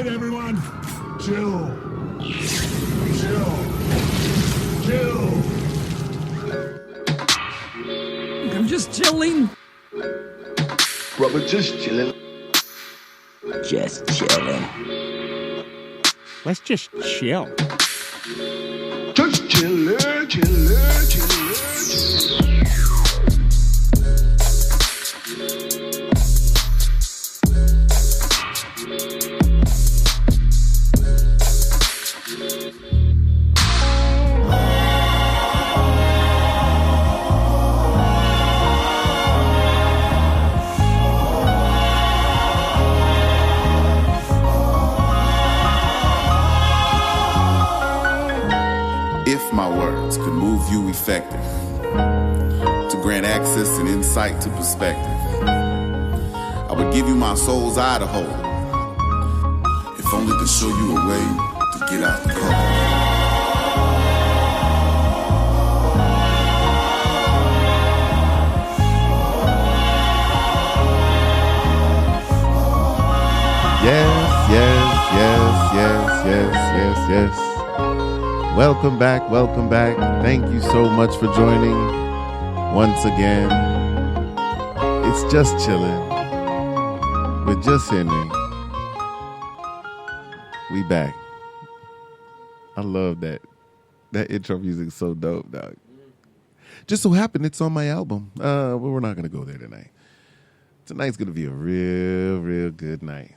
right, everyone. Chill. Chill. Chill. I'm just chilling. Bro, we're just chilling. Just chilling. Let's just chill. Just chillin', chillin', chillin', chillin'. If my words could move you effective, to grant access and insight to perspective, I would give you my soul's eye to hold, if only to show you a way to get out the cold. Yes. Welcome back. Thank you so much for joining once again. It's Just Chillin' with Just Henry. We back. I love that. That intro music is so dope, dog. Just so happened it's on my album. But we're not going to go there tonight. Tonight's going to be a real good night.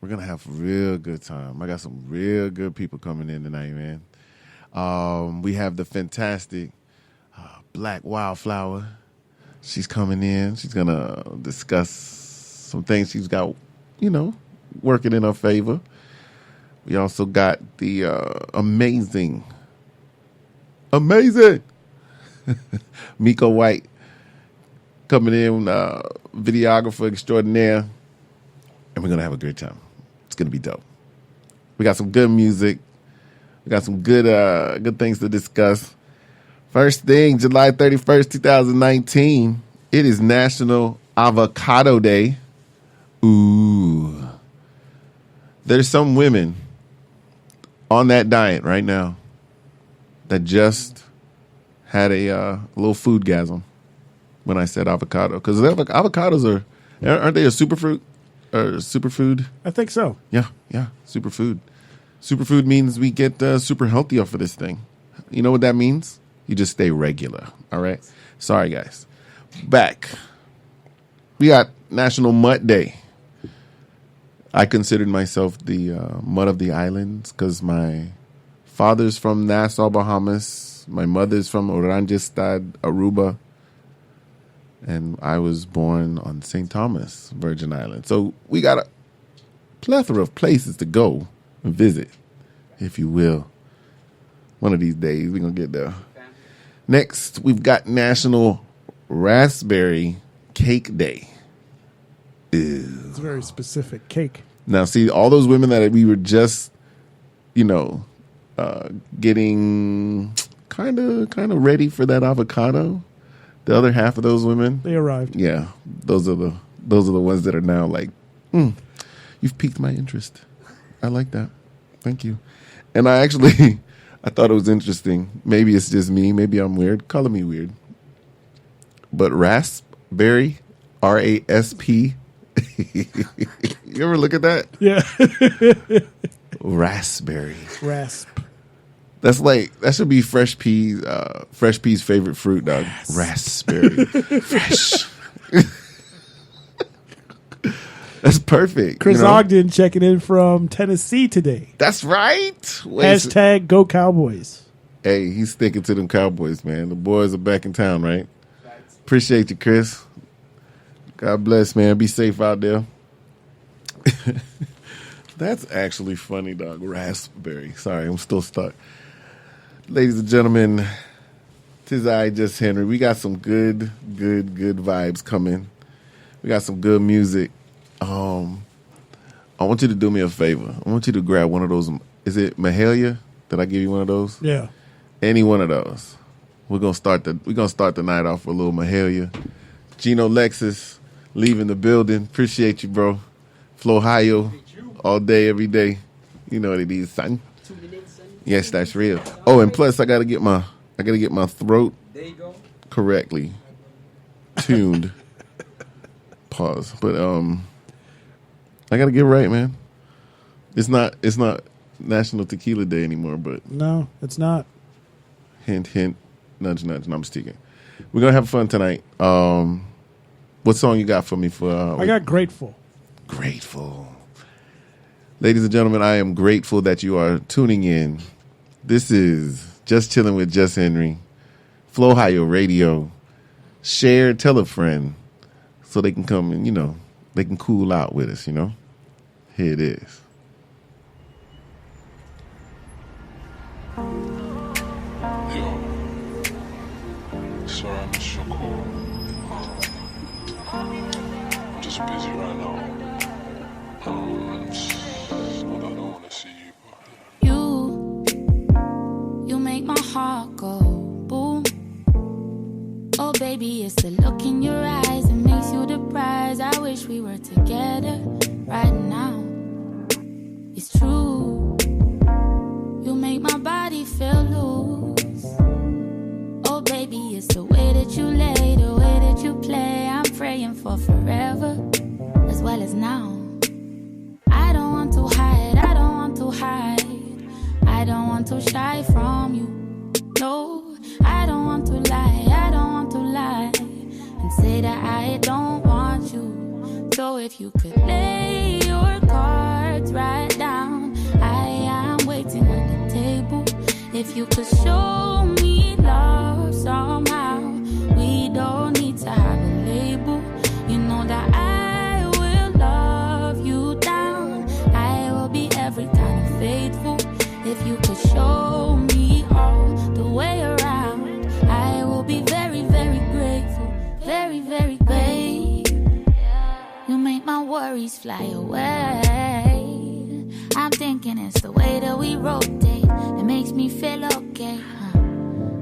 We're going to have a real good time. I got some real good people coming in tonight, man. We have the fantastic Black Wildflower. She's coming in. She's going to discuss some things she's got, working in her favor. We also got the amazing Mico White coming in, videographer extraordinaire. And we're going to have a great time. It's going to be dope. We got some good music. We got some good things to discuss. First thing, July 31st, 2019. It is National Avocado Day. Ooh. There's some women on that diet right now that just had a little foodgasm when I said avocado. Because avocados aren't they a superfruit? Or superfood? I think so. Yeah, superfood. Superfood means we get super healthy off of this thing. You know what that means? You just stay regular, all right? Sorry, guys. Back. We got National Mutt Day. I considered myself the mutt of the islands because my father's from Nassau, Bahamas. My mother's from Oranjestad, Aruba. And I was born on St. Thomas, Virgin Islands. So we got a plethora of places to go and visit, if you will. One of these days, we're going to get there. Next, we've got National Raspberry Cake Day. Ew. It's a very specific cake. Now, see, all those women that we were just, getting kind of ready for that avocado. The other half of those women, they arrived. Yeah, those are the ones that are now like, you've piqued my interest. I like that. Thank you. And I thought it was interesting. Maybe it's just me. Maybe I'm weird. Color me weird. But raspberry, R-A-S-P. You ever look at that? Yeah. Raspberry. Rasp. That should be Fresh Pea's favorite fruit, dog. Raspberry. Fresh. That's perfect. Chris Ogden checking in from Tennessee today. That's right. Hashtag Go Cowboys. Hey, he's sticking to them Cowboys, man. The boys are back in town, right? Appreciate you, Chris. God bless, man. Be safe out there. That's actually funny, dog. Raspberry. Sorry, I'm still stuck. Ladies and gentlemen, 'tis I, Just Henry. We got some good vibes coming. We got some good music. I want you to do me a favor. I want you to grab one of those. Is it Mahalia? Did I give you one of those? Yeah. Any one of those. We're gonna start the night off with a little Mahalia. Gino Lexus leaving the building. Appreciate you, bro. Flohio all day, every day. You know what it is, son. Yes, that's real. Oh, and plus I gotta get my throat correctly tuned. Pause. But I gotta get right, man. It's not National Tequila Day anymore, but No, it's not. hint, hint, nudge, nudge. No, I'm just kidding. We're gonna have fun tonight. What song you got for me for? I got Grateful. Grateful. Ladies and gentlemen, I am grateful that you are tuning in. This is Just Chilling with Just Henry, Flow Higher Radio. Share, tell a friend, so they can come and they can cool out with us. Here it is. Sorry, I missed your call. I'm just busy right now. But I don't want to see you. You make my heart go boom. Oh, baby, it's the look in your eyes that makes you the prize. I wish we were together right now. It's true. You make my body feel loose. Oh, baby, it's the way that you lay, the way that you play. I'm praying for forever as well as now. I don't want to hide, I don't want to hide. I don't want to shy from you. No, I don't want to lie, I don't want to lie and say that I don't want you. So if you could lay your cards right down, I am waiting at the table. If you could show me love somehow, we don't need to have a label. You know that I will love you down. I will be every kind of faithful. If you could show me all the way around, I will be very, very grateful. Very, very grateful. You make my worries fly away. I'm thinking it's the way that we rotate that makes me feel okay.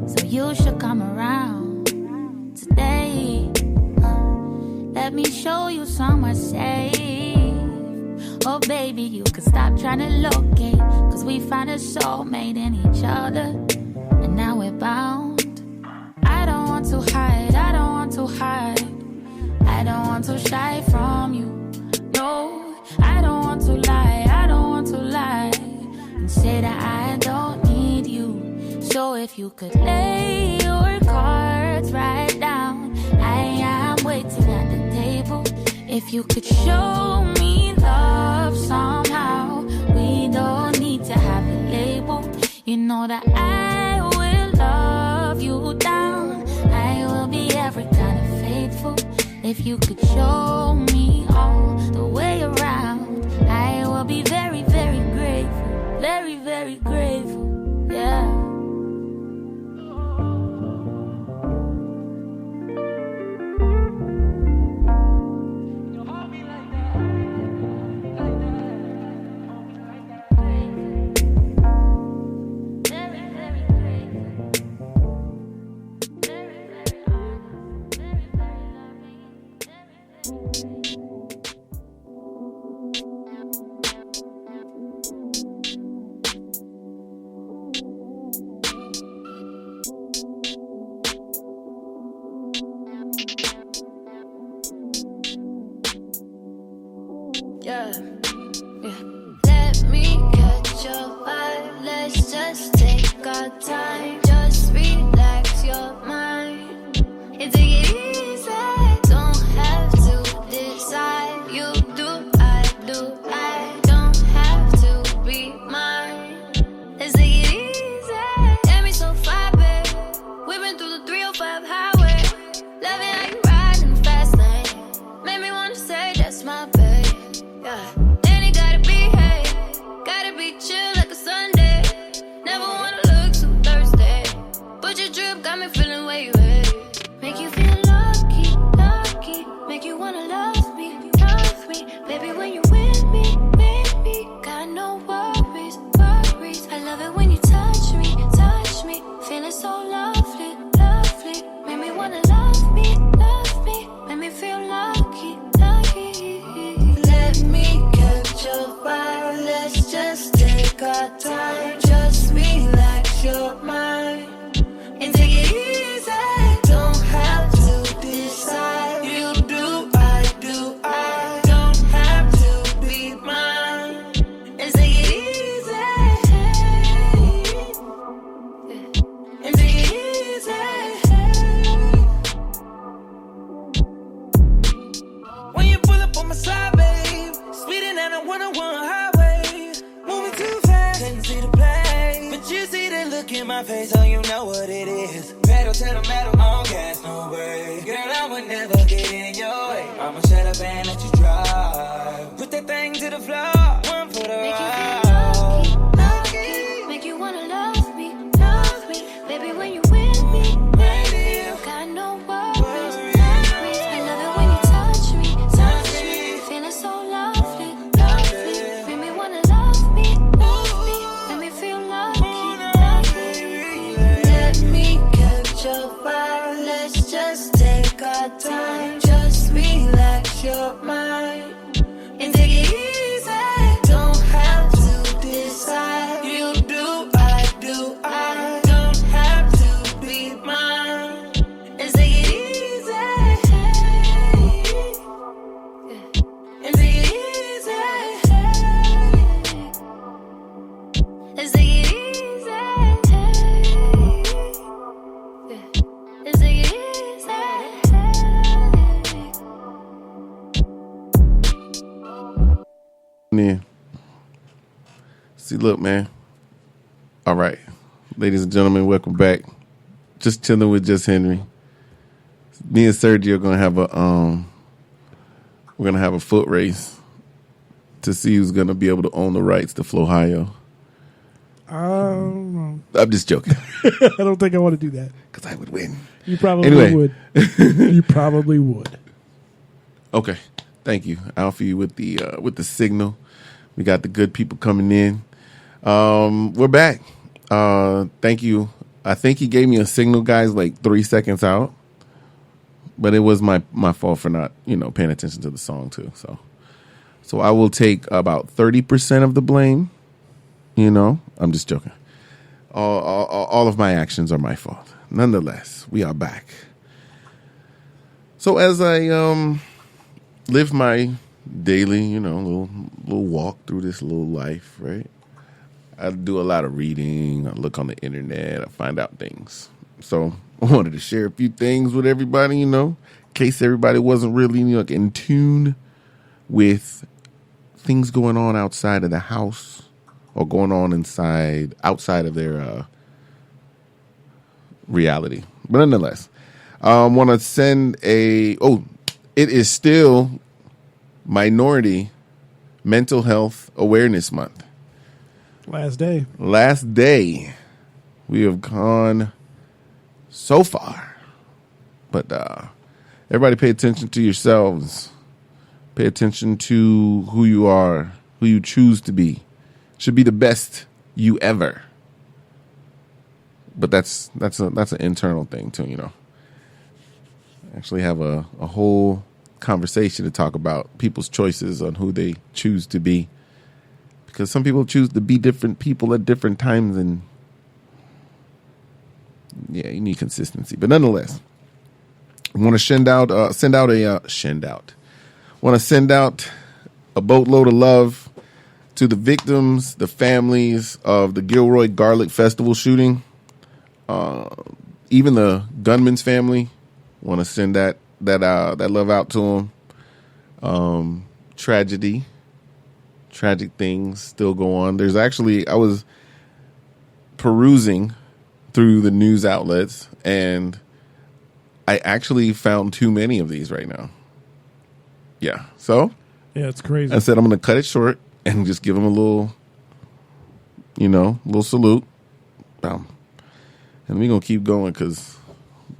So you should come around today. Let me show you somewhere safe. Oh, baby, you can stop trying to locate, 'cause we found a soulmate in each other, and now we're bound. I don't want to hide, I don't want to hide. I don't want to shy from you. No, I don't want to lie, I don't want to lie and say that I don't need you. So if you could lay your cards right down, I am waiting at the table. If you could show me love somehow, we don't need to have a label. You know that I will love you down. I will be every kind of faithful. If you could show me all the way around, I will be very, very grateful. Very, very grateful. Yeah. our time. Just relax your mind and take it easy. Don't have to decide. You do, I do, I don't have to be mine. And take it easy. And take it easy. When you pull up on my side, babe, speeding down a 101 highway, moving too fast, couldn't see the play, but you see the look in my face, so you know what it is. Pedal to the metal, on gas, no brake. Girl, I would never get in your way. I'ma shut up and let you drive. Put that thing to the floor, one for the ride. Make you wanna love me, baby, when you with me, baby, you got no worries. I love it when you touch me, feeling so lovely. Make me wanna love me, let me feel lucky. Let me catch your vibe. Let's just take our time. Just relax your mind and take it easy. Don't have to decide. You do, I do, I don't have to be mine. And take it easy. And take it easy. Let's take it easy. Let's take it easy. Yeah. See, look, man. All right, ladies and gentlemen, welcome back. Just chilling with Just Henry. Me and Sergio are gonna have a foot race to see who's gonna be able to own the rights to Flowhio. I'm just joking. I don't think I want to do that. Because I would win. You probably Anyway. would. You probably would. Okay, thank you. Alfie with the signal. We got the good people coming in. We're back. Thank you. I think he gave me a signal, guys, like 3 seconds out. But it was my fault for not, paying attention to the song too. So I will take about 30% of the blame. I'm just joking. All of my actions are my fault. Nonetheless, we are back. So as I live my daily, little walk through this little life, right? I do a lot of reading. I look on the internet. I find out things. So I wanted to share a few things with everybody, in case everybody wasn't really in tune with things going on outside of the house or going on outside of their reality. But nonetheless, I want to send it is still Minority Mental Health Awareness Month. Last day. We have gone so far. But everybody pay attention to yourselves. Pay attention to who you are, who you choose to be. Should be the best you ever. But that's an internal thing too, Actually have a whole conversation to talk about people's choices on who they choose to be. Because some people choose to be different people at different times, and yeah, you need consistency. But nonetheless, I want to send out a boatload of love to the victims, the families of the Gilroy Garlic Festival shooting. Even the gunman's family, want to send that love out to them. Tragic things still go on. There's actually, I was perusing through the news outlets, and I actually found too many of these right now. Yeah, so yeah, it's crazy. I said I'm going to cut it short and just give them a little salute. And we're going to keep going because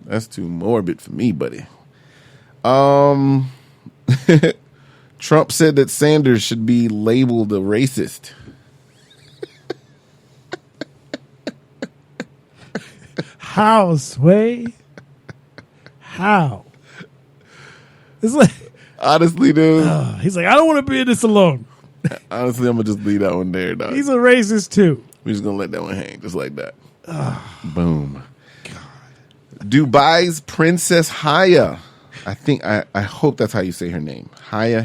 that's too morbid for me, buddy. Trump said that Sanders should be labeled a racist. How, Sway? How? It's like, honestly, dude. He's like, I don't want to be in this alone. Honestly, I'm gonna just leave that one there, dog. He's a racist too. We're just gonna let that one hang, just like that. Boom. Dubai's Princess Haya. I hope that's how you say her name. Haya.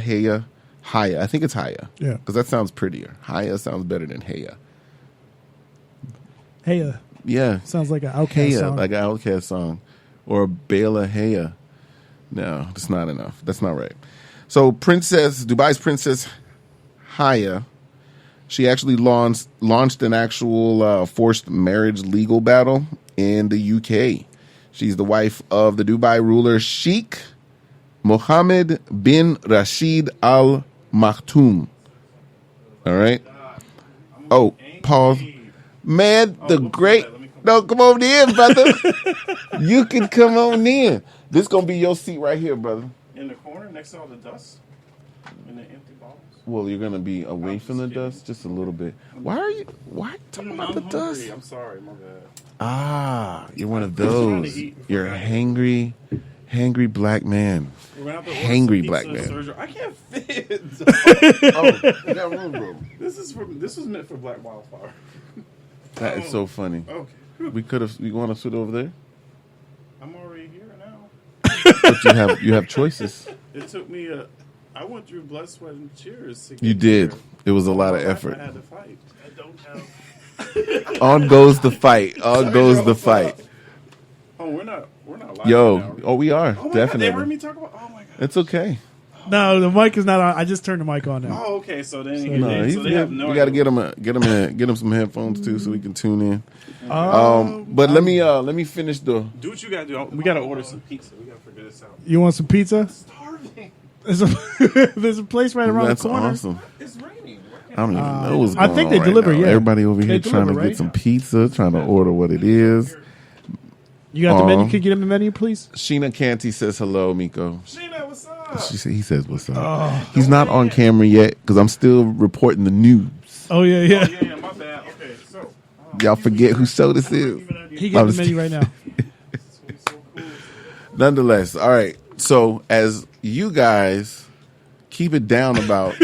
I think it's Haya. Yeah. Because that sounds prettier. Haya sounds better than Haya. Hey, Yeah. sounds like an Outkast Haya, song. like an Outkast song. Or Bela Haya. No, that's not enough. That's not right. So Dubai's Princess Haya, she actually launched an actual forced marriage legal battle in the UK. She's the wife of the Dubai ruler Sheikh Mohammed bin Rashid Al Maktoum. All right. Oh, pause. Man, the great. No, come on in, brother. You can come on in. This going to be your seat right here, brother. In the corner next to all the dust? In the empty bottles? Well, you're going to be away from the dust just a little bit. Why are you talking about the dust? I'm sorry, my bad. Ah, you're one of those. You're a hangry black man. Hangry black man. I can't fit. You got room, bro. This was meant for Black Wildflower. That is so funny. Okay. You want to sit over there? I'm already here now. But you have choices. It took me I went through blood, sweat, and tears. You did. It was a lot of effort. I had to fight. I don't have. On goes the fight. On goes the fight. Oh, we're not live. Yo, now. oh, we are. Oh my Definitely. God, they heard me talk about. Oh my God. It's okay. No, the mic is not on. I just turned the mic on now. Oh, okay. So then We have no. got to get him some headphones too, so we can tune in. Oh. But let me finish the. Do what you gotta do. We gotta order some pizza. We gotta figure this out. You want some pizza? I'm starving. There's a place right around That's the corner. awesome. It's raining. I don't even know what's going on. I think they right deliver. now. Yeah, Everybody over here They trying to deliver, get some pizza, trying to order what it is. You got the menu? Can you get him the menu, please? Sheena Canty says hello, Mico. Sheena, what's up? He says what's up. He's not on camera yet because I'm still reporting the news. Oh yeah. Yeah, my bad. Okay, so Y'all forget whose show this is. He gets the menu right now. Nonetheless, all right. So as you guys keep it down about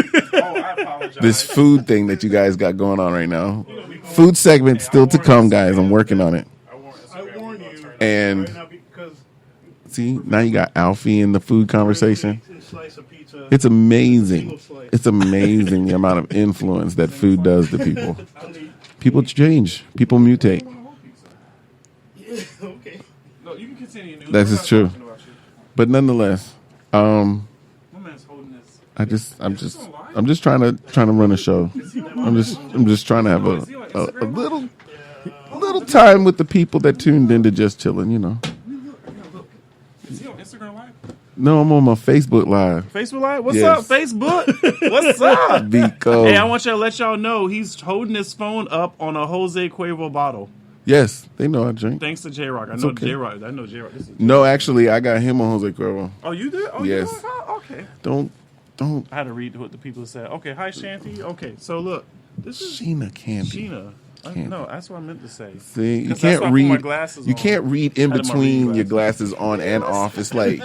this food thing that you guys got going on right now, food segment still to come, guys. I'm working on it. I warn you. And right now because see, now you got Alfie in the food conversation. slice of pizza. It's amazing. It's amazing the amount of influence that food does to people. People change. People mutate. Okay. no, you can continue. News. That is true. But nonetheless, My man's holding this. I'm just trying to run a show. I'm just trying to have a little time with the people that tuned into Just Chillin', you know. Is he on Instagram Live? No, I'm on my Facebook Live. Facebook Live? What's Yes. up, Facebook? What's up? Because Hey, I want you to let y'all know he's holding his phone up on a Jose Cuervo bottle. yes, they know I drink. Thanks to J-Rock. I It's know okay. J-Rock. I know J-Rock. No, actually, I got him on Jose Cuervo. Oh, you did? Oh, Yes. You did? Oh, okay. Don't. I had to read what the people said. Okay, hi, Shanty. Okay, so look. This is Sheena Candy. Sheena. Candy. No, that's what I meant to say. See, you 'Cause that's can't why I put read. my glasses You on. can't read in I had my between reading your glasses on and off. It's like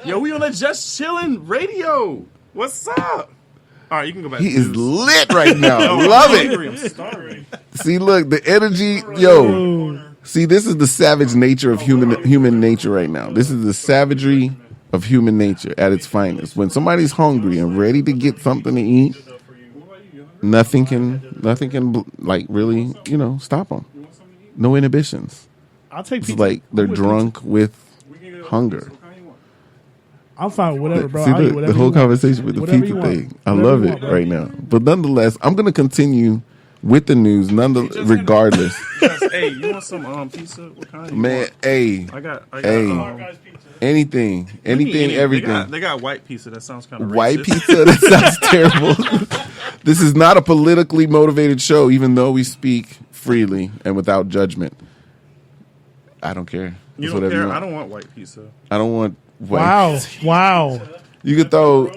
Yo, we on a Just Chillin' radio. What's up? All right, you can go back. he to is news. lit right now. Yo, Love I'm it. hungry. I'm starving. See, look, the energy, yo. See, this is the savage nature of human nature right now. This is the savagery of human nature at its finest. When somebody's hungry and ready to get something to eat, nothing can like really, stop them. No inhibitions. I'll take It's pizza. like they're I'm with drunk with hunger. I'm fine with whatever, bro. See, I'll eat look, whatever the whole you want. conversation with the Whatever pizza you want. thing. I Whatever love you it want, bro. right now. But nonetheless, I'm going to continue with the news, regardless. Hey, you want some pizza? What kind? Man, hey, I got hey, anything, everything. They got white pizza. That sounds kind of White racist. pizza? That sounds terrible. This is not a politically motivated show, even though we speak freely and without judgment. I don't care. You It's don't whatever care? want. I don't want white pizza. I don't want white. Wow. You could throw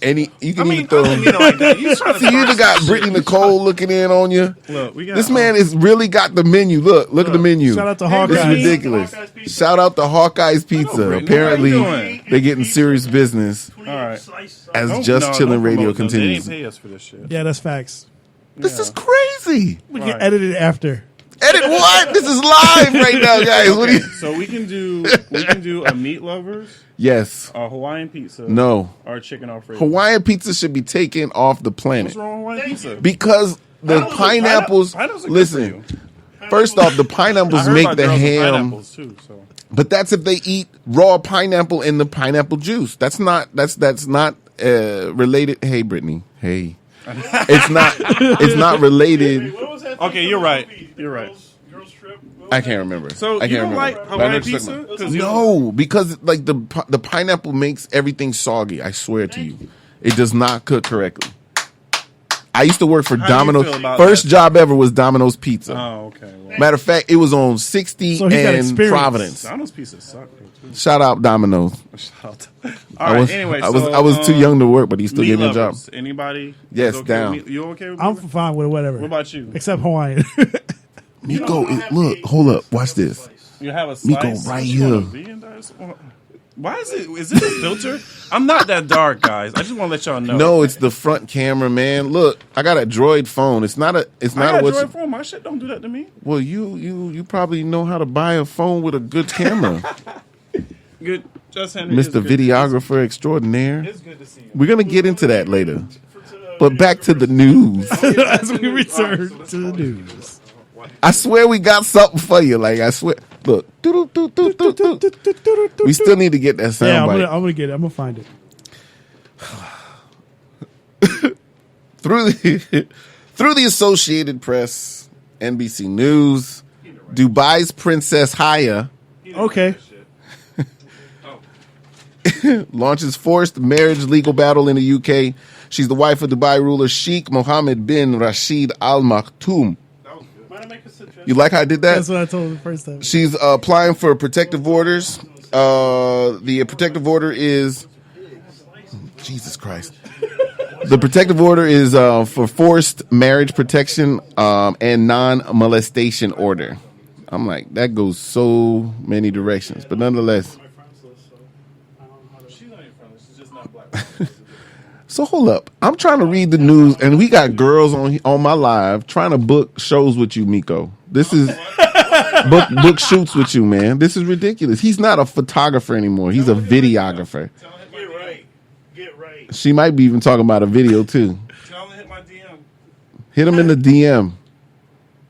any. You can even throw. I didn't mean it like that. You trying to See, you start even got some Brittany shit. Nicole looking in on you. Look, we got This man is really got the menu. Look at the menu. Shout out to This Hawkeye. is ridiculous. Shout out to Hawkeye's Pizza. Brittany. Apparently, What are you doing? they're getting serious business All right. as Don't- Just no, Chillin' don't Radio promote them. They continues. didn't pay us for this shit. Yeah, that's facts. This is crazy. We can Right. edit it after. Edit what? This is live right now, guys. What do you? So we can do a meat lovers, Yes. a Hawaiian pizza, No. or a chicken Alfredo. Hawaiian pizza should be taken off the planet What's wrong with Hawaiian pizza? because the pineapples. Pineapples are good Listen, for you. first off, the I pineapples heard make about the girls with ham. pineapples too. So But that's if they eat raw pineapple in the pineapple juice. That's not related. Hey, Brittany. Hey, it's not related. What was that? Okay, you're right. You're right. Girls trip. I can't remember. So I you can't don't remember. like But I know Hawaiian what you're talking pizza? about. 'Cause you- No, because like the pineapple makes everything soggy. I swear to you, it does not cook correctly. I used to work for How do you Domino's. feel about First that? job ever was Domino's Pizza. Oh, okay. Well, Matter of fact, it was on 60 So he's got and experience. Providence. Domino's pizza suck though, too. Shout out Domino's. Shout out. All right. Anyway, I was too young to work, but he still meat gave me a job. lovers. Anybody? Yes, is okay down. with meat? You okay with I'm meat? fine with whatever. What about you? Except Hawaiian. Mico, look, hold up, watch this. You have a Mico, slice. right What you want, a here. vegan dice? Why is it? Is it a filter? I'm not that dark, guys. I just want to let y'all know. No, it's the front camera, man. Look, I got a Droid phone. It's not a. It's I not got a. What's Droid phone. My shit don't do that to me. well, you probably know how to buy a phone with a good camera, Good, just Henry. it's Mr. good. Videographer extraordinaire. It's good to see you. We're gonna get into that later, but back to the news. As we return to the news. I swear we got something for you. Like I swear. Look, we still need to get that Yeah, sound I'm bite. gonna get it. I'm gonna find it. Through the Associated Press, NBC News, Dubai's Princess Haya Okay. launches forced marriage legal battle in the UK. She's the wife of Dubai ruler Sheikh Mohammed bin Rashid Al Maktoum. Might I make a suggestion? You like how I did that? That's what I told her the first time. She's applying for protective orders. The protective order is Jesus Christ. The protective order is for forced marriage protection and non-molestation order. I'm like, that goes so many directions, but nonetheless. She's not even friendly. She's just not black. So hold up, I'm trying to read the news, and we got girls on my live trying to book shows with you, Mico. This is book shoots with you, man. This is ridiculous. He's not a photographer anymore. He's a videographer. Get right. Get right. She might be even talking about a video too. Tell him to hit my DM. Hit him in the DM.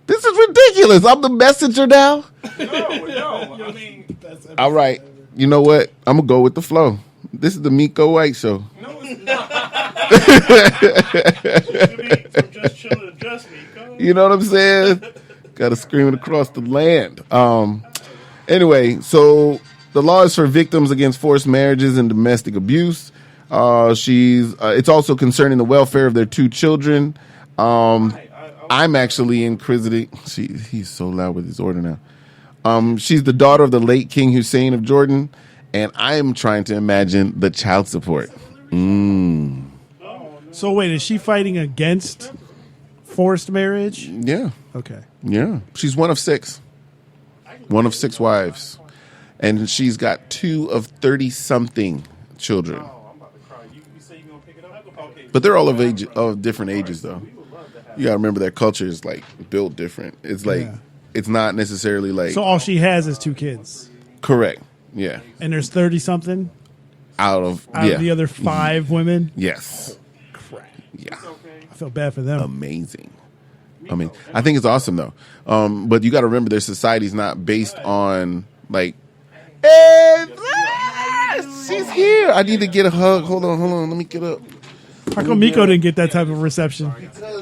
This is ridiculous. I'm the messenger now. No. I mean, All right. You know what? I'm gonna go with the flow. This is the Mico White Show. no, it's not. From Just Chillin' to Just Mico. You know what I'm saying? Got to scream it across the land. Anyway, so the law is for victims against forced marriages and domestic abuse. It's also concerning the welfare of their two children. I'm actually inquisitive. He's so loud with his order now. She's the daughter of the late King Hussein of Jordan, and I am trying to imagine the child support. So wait, is she fighting against forced marriage? Yeah. Okay. Yeah, she's one of six wives, and she's got 2 of 30-something children. I'm about to cry. You say you gonna pick it up? Okay. But they're all of different ages, though. You gotta remember their culture is like built different. It's like Yeah. it's not necessarily like So all she has is 2 kids, correct. Yeah, and there's 30 something out of the other 5 women. yes, Crap. yeah, I feel bad for them. amazing. I mean, I think it's awesome though. But you got to remember, their society's not based on like. She's here. I need to get a hug. Hold on. Let me get up. How come Mico didn't get that type of reception? She's like,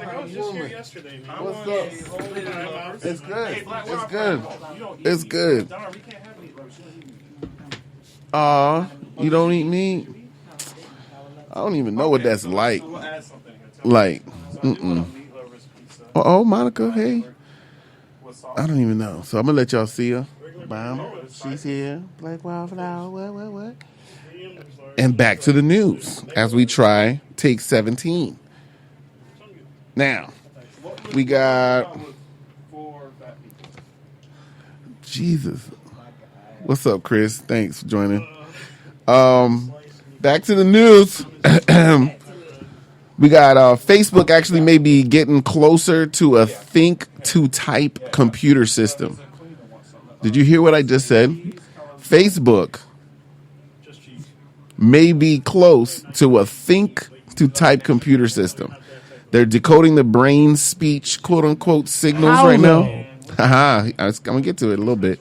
I was just here yesterday, man. What's up? It's good. It's good. It's good. You don't eat meat? I don't even know what that's like. Like, Oh, Monica, hey. I don't even know. So I'm gonna let y'all see her. Bam. She's here. Black Wildflower. What? And back to the news as we try take 17. Now, we got... Jesus. What's up, Chris? Thanks for joining. Back to the news. We got Facebook actually may be getting closer to a think-to-type computer system. Did you hear what I just said? Facebook may be close to a think-to-type computer system. They're decoding the brain speech, quote-unquote, signals right now. I'm going to get to it a little bit.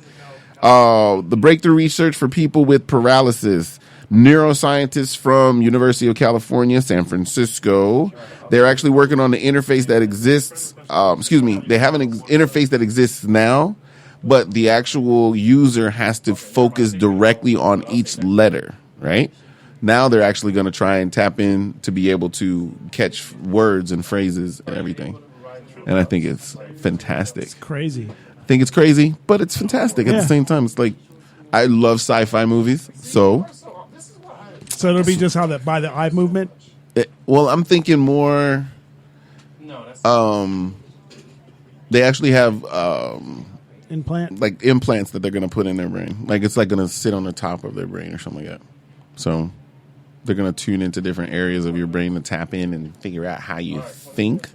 The breakthrough research for people with paralysis. Neuroscientists from University of California, San Francisco, they're actually working on the interface that exists. They have an interface that exists now, but the actual user has to focus directly on each letter, right? Now they're actually going to try and tap in to be able to catch words and phrases and everything. And I think it's fantastic. It's crazy. I think it's crazy, but it's fantastic at the same time. It's like, I love sci-fi movies, so it'll be just how that by the eye movement. Well, I'm thinking more. They actually have implants that they're going to put in their brain. Like it's like going to sit on the top of their brain or something like that. So they're going to tune into different areas of your brain to tap in and figure out how you think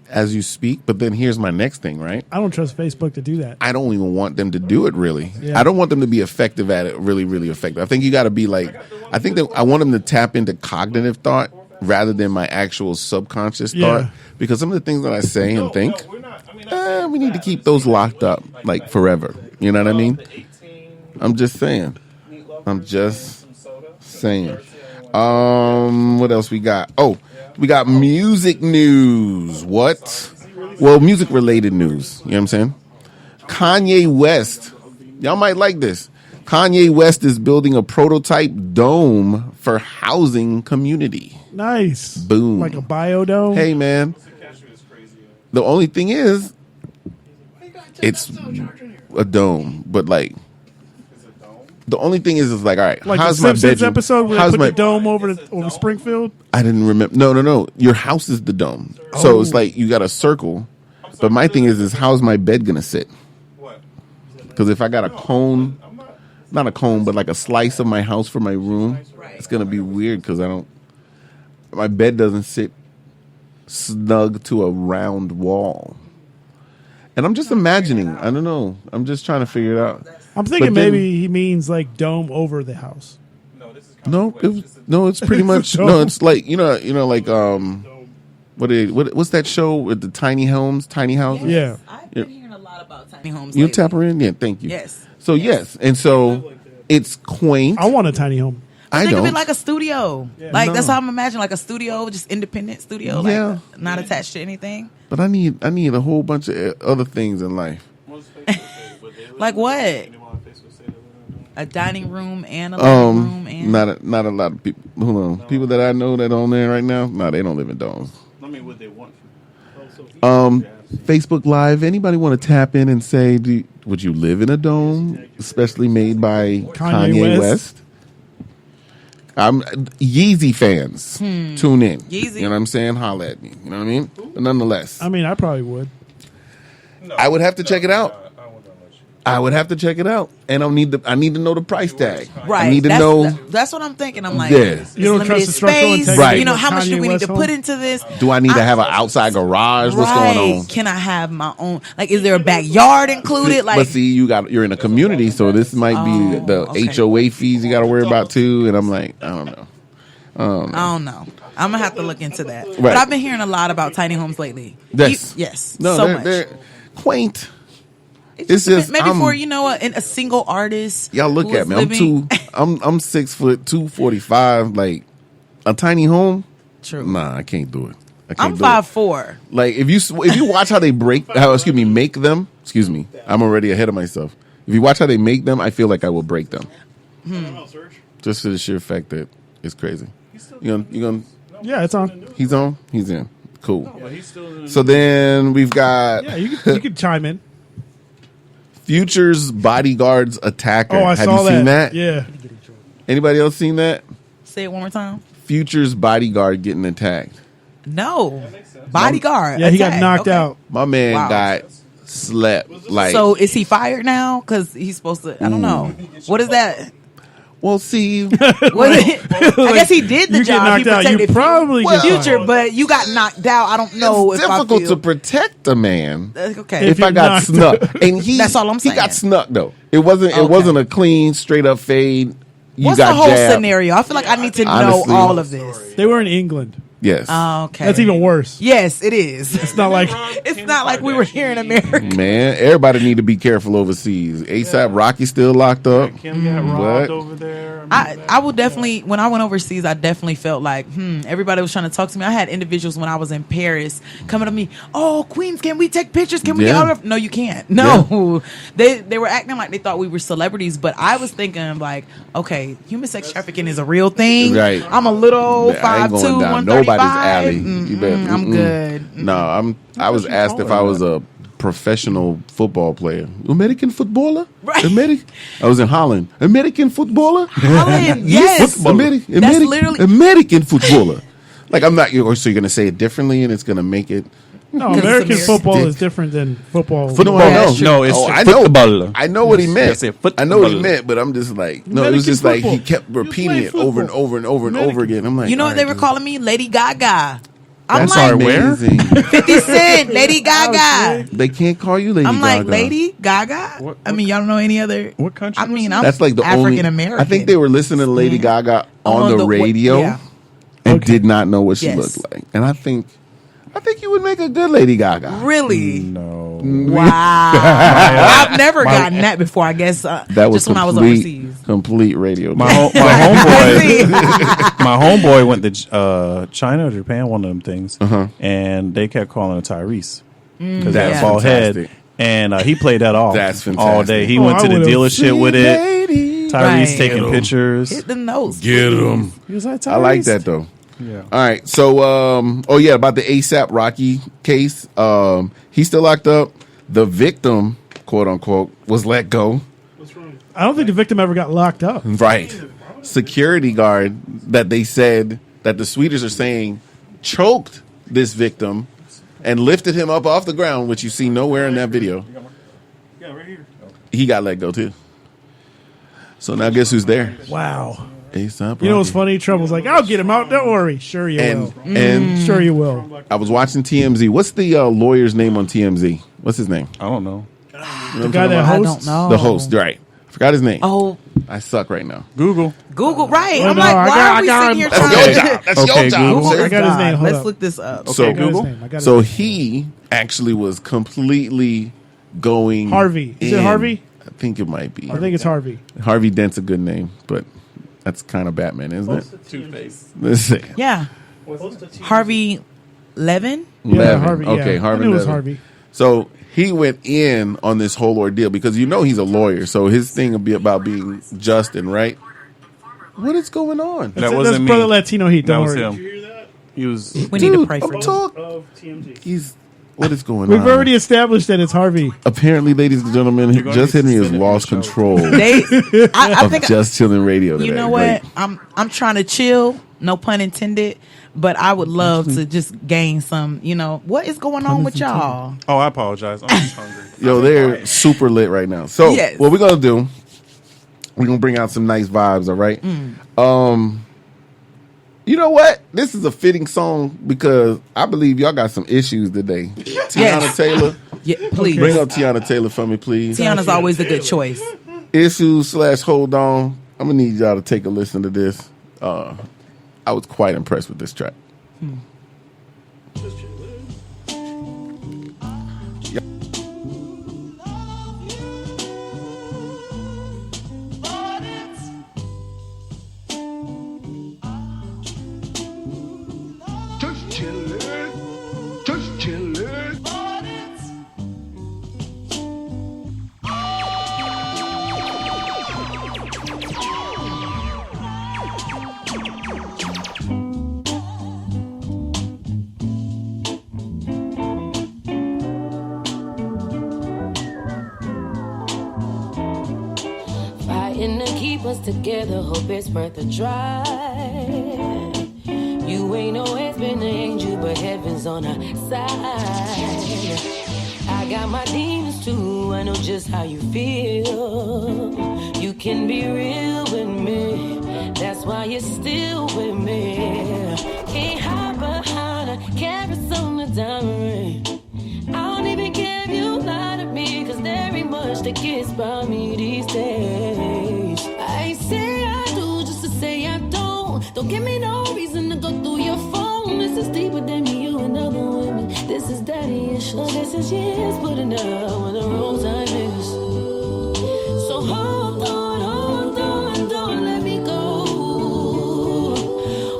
as you speak. But then here's my next thing, right? I don't trust Facebook to do that. I don't even want them to do it, really. Yeah. I don't want them to be effective at it, really, really effective. I think you got to be like, I think that I want them to tap into cognitive thought rather than my actual subconscious thought. Because some of the things that I say and think, we need to keep those locked up, like forever. You know what I mean? I'm just saying. What else we got? Oh, we got music news. What? Well, music-related news. You know what I'm saying? Kanye West. Y'all might like this. Kanye West is building a prototype dome for housing community. Nice. Boom. Like a biodome? Hey, man. The only thing is, it's a dome, but like, the only thing is like, all right, like how's the my Simpsons bedroom? episode where they put the dome over Springfield? I didn't remember. No. Your house is the dome. So it's like you got a circle. But my thing is how's my bed going to sit? Because if I got a cone, not a cone, but like a slice of my house for my room, it's going to be weird because my bed doesn't sit snug to a round wall. And I'm just imagining. I don't know. I'm just trying to figure it out. I'm thinking maybe he means like dome over the house. No, it's pretty much it's like you know like what's that show with the tiny houses? Yeah, I've been hearing a lot about tiny homes. You lately. tap her in, yeah. Thank you. Yes. So yes, and so it's quaint. I want a tiny home. Think of it like a studio. Like that's how I'm imagining, like a studio, just independent studio, like not attached to anything. But I need a whole bunch of other things in life. Like what? A dining room and a living room and not a lot of people. Hold on, people that I know that are on there right now. No, they don't live in domes. I mean, what they want. Facebook Live. Anybody want to tap in and say, would you live in a dome, especially made by Kanye West? Yeezy fans, tune in. Yeezy. You know what I'm saying? Holla at me. You know what I mean? But nonetheless, I mean, I probably would. I would have to check it out. I would have to check it out, and I need to know the price tag. Right. I need to know. That's what I'm thinking. I'm like, Yeah. You don't trust the structural space. integrity. You know, of how much do Kanye we need West to home? put into this? Do I need to have an outside garage? What's going on? Can I have my own? Like, is there a backyard included? Like, but see, you're in a community, so this might be the HOA fees you got to worry about too. And I'm like, I don't know. I don't know. I'm gonna have to look into that. Right. But I've been hearing a lot about tiny homes lately. Yes. No, so much. They're quaint. It's just maybe for a single artist. Y'all look at me. I'm 6 foot 245. Like a tiny home. True. Nah, I can't do it. I'm 5'4". Like if you watch how they make them. Excuse me. I'm already ahead of myself. If you watch how they make them, I feel like I will break them. Just for the sheer fact that it's crazy. You gonna? Yeah, it's on. He's on. He's in. Cool. So then we've got. Yeah, you could chime in. Future's bodyguard's attacker. Oh, I Have saw you seen that? Yeah. Anybody else seen that? Say it one more time. Future's bodyguard getting attacked. No. Bodyguard. Yeah, he got attack. knocked Okay. out. My man Wow. got slept. Like, So is he fired now? Because he's supposed to. I don't know. What is that? well, see, Was it? I guess he did the You get job. He knocked out, you protected probably get future, fired. but you got knocked out. I don't know it's if I difficult feel. to protect a man. Okay. If I you're got knocked snuck, and That's all I'm he saying. got snuck though. It wasn't. It Okay. wasn't a clean, straight up fade. You What's got the whole jabbed. scenario? I feel like I need to Honestly. know all of this. They were in England. Yes, Oh, okay. That's even worse. Yes, it is. It's not like It's not like we were here in America. man. Everybody need to be careful overseas. ASAP Rocky still locked up. Kim got What? robbed over there. I will definitely, when I went overseas, I definitely felt like, everybody was trying to talk to me. I had individuals when I was in Paris coming to me, oh, Queens, can we take pictures? Can we get Yeah. autograph? No, you can't. No. They were acting like they thought we were celebrities, but I was thinking like, okay, human sex trafficking is a real thing. Right. I'm a little I ain't 5'2", going down 135. nobody's alley. You better, I'm good. No, I was asked if I was a professional football player. American footballer? Right. I was in Holland. American footballer? Holland, yes. That's literally- American footballer. Like, I'm not, so you're going to say it differently and it's going to make it. no, 'Cause it's American American. football is different than football. Football, Yeah, no. sure. No, it's I know. football. I know what he meant. Yes, yeah, I know what he football. meant, but I'm just like, no, it American was just like he football. kept You repeating play it over and football. over and over and over again. I'm like, You know all what they right, were dude. calling me? Lady Gaga. I'm That's like, amazing. 50 Cent, Lady Gaga. They can't call you Lady I'm Gaga. like, Lady Gaga? I mean, y'all don't know any other. What country I mean, was I'm That's like the African only. American. I think they were listening to Lady Gaga on the radio yeah. and did not know what she Yes. looked like. And I think you would make a good Lady Gaga. Really? No. Wow. I've never gotten that before, I guess. That was just when I was complete, overseas. complete radio. My homeboy went to China or Japan, one of them things, and they kept calling him Tyrese because That's that bald fantastic. head, and he played that off. That's all fantastic. day. He Oh, went I to the would've dealership with it. Lady. Tyrese Right. taking pictures. Hit the notes. Get him. He was like, I like Tyrese. that though. Yeah. All right. So, about the ASAP Rocky case. He's still locked up. The victim, quote unquote, was let go. I don't think the victim ever got locked up. Right. Security guard that they said that the Swedish are saying choked this victim and lifted him up off the ground, which you see nowhere in that video. Yeah, right here. He got let go too. So now guess who's there? Wow. ASAP. You know what's Rocky. funny? Trouble's like, I'll get him out. Don't worry. Sure you will. And Sure you will. I was watching TMZ. What's the lawyer's name on TMZ? What's his name? I don't know. The guy that I hosts. don't know. The host, right? Forgot his name. Oh, I suck right now. Google. right. Well, I'm no, like, I why got- are we I got sitting him. here That's trying your to job. That's Okay, your job. Google. sir. I got his name. Hold Let's up. look this up. So I got his Google. name. I got his So name. he actually was completely going. Harvey. Is it in. Harvey? I think it might be. I think it's Harvey. Harvey Dent's a good name, but that's kind of Batman, isn't it? Two-Face. Let's see. Yeah. Harvey Levin? Yeah, Levin. Harvey. Okay, yeah. Harvey I knew it was Levin. Harvey. So he went in on this whole ordeal because he's a lawyer, so his thing will be about being just and right. What is going on? That That's wasn't me. Brother Latino Heat. That Don't was worry. him. Did you hear that? He was. We need to pray for him. Of TMZ. What is going We've on? already established that it's Harvey. Apparently, ladies and gentlemen, You're gonna Just get Henry has suspended lost from the show. control I of think Just Chillin' Radio today. you know what? I'm trying to chill, no pun intended, but I would love to just gain some, what is going on with y'all? Oh, I apologize. I'm just hungry. Yo, they're super lit right now. So, Yes. what we're going to do, we're going to bring out some nice vibes, all right? You know what? This is a fitting song because I believe y'all got some issues today. Tiana Taylor. Yeah, please. Bring up Tiana Taylor for me, please. Tiana's always a good choice. Issues/Hold On. I'm going to need y'all to take a listen to this. I was quite impressed with this track. Just chillin', just chillin'. us together, hope it's worth a try. You ain't always been an angel, but heaven's on our side. I got my demons too, I know just how you feel. You can be real with me, that's why you're still with me. Can't hide behind a carrots on the diamond ring. I don't even care if you lie to me, cause there ain't much that gets by me these days. I say I do just to say I don't. Don't give me no reason to go through your phone. This is deeper than me, you and other women. This is daddy issues. This is years putting out when the wrong time is. So hold on, don't let me go.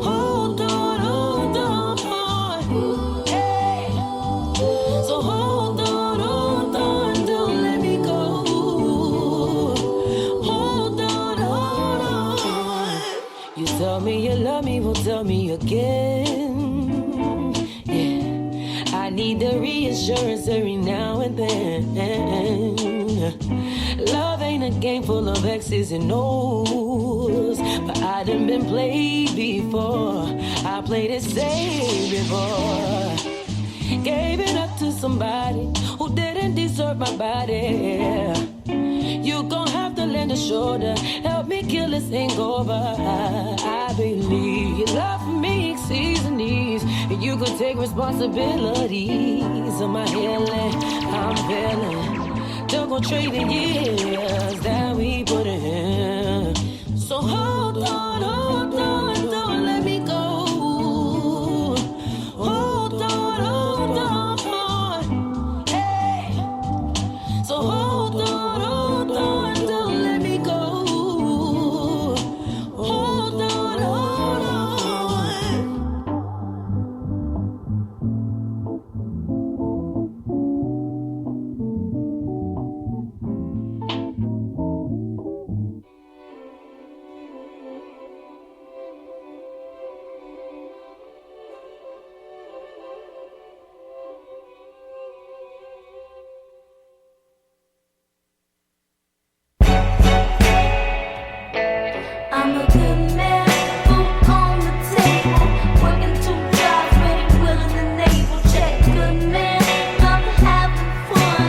Hold on, hey. So hold on, don't let me go. Hold on. You tell me you love me, well tell me again. Yeah, I need the reassurance every now and then. Love ain't a game full of X's and O's, but I done been played before. I played it safe before. Gave it up to somebody who didn't deserve my body. You gon' have to lend a shoulder, help me kill this hangover. I believe your love for me exceeds the needs, and you could take responsibilities of my healing. I'm feeling. Don't go trade the years that we put in. So hold on, don't let me go. Hold on, hey. So hold on, don't let me go. Hold on. I'm a good man, food on the table, working 2 jobs, ready, willing, and able. Check, good man, I'm having fun.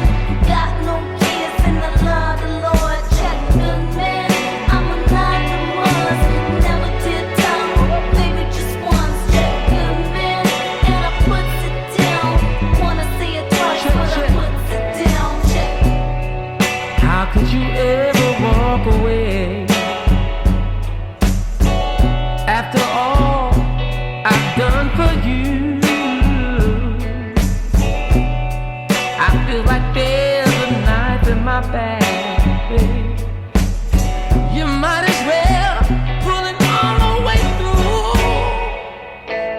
Got no kids and I love the Lord. Check, good man, I'm a nine to months, never did time, maybe just once. Check, good man, and I put it down. Wanna see it twice, but I put it down. Check. How could you ever walk away? After all I've done for you, I feel like there's a knife in my back. You might as well pull it all the way through.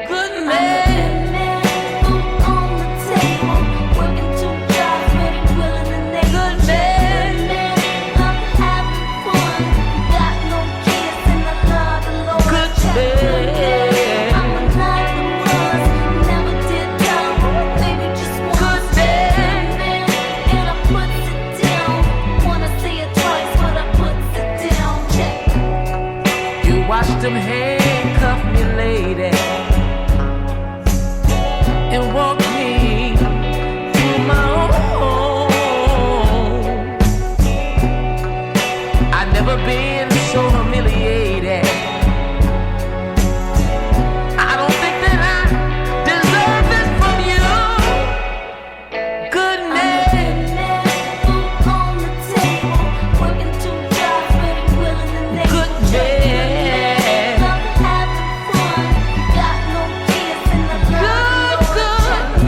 Good man, food on the table, working 2 jobs, ready, willing, and able. good man. I'm having fun. Got no kids and I love the Lord. Good Check, man. I'm a nine to months, never did time, maybe just once. Good man. And I put it down. Wanna see it twice, but I put it down. Check. You watched them handcuff me, lady, and walk me through my own. I've never been so humiliated. I don't think that I deserve this from you. Good man. Food on the table, working 2 jobs, ready, willing, and able. Good man. I'm having fun. Got no kids and I love the Lord. Good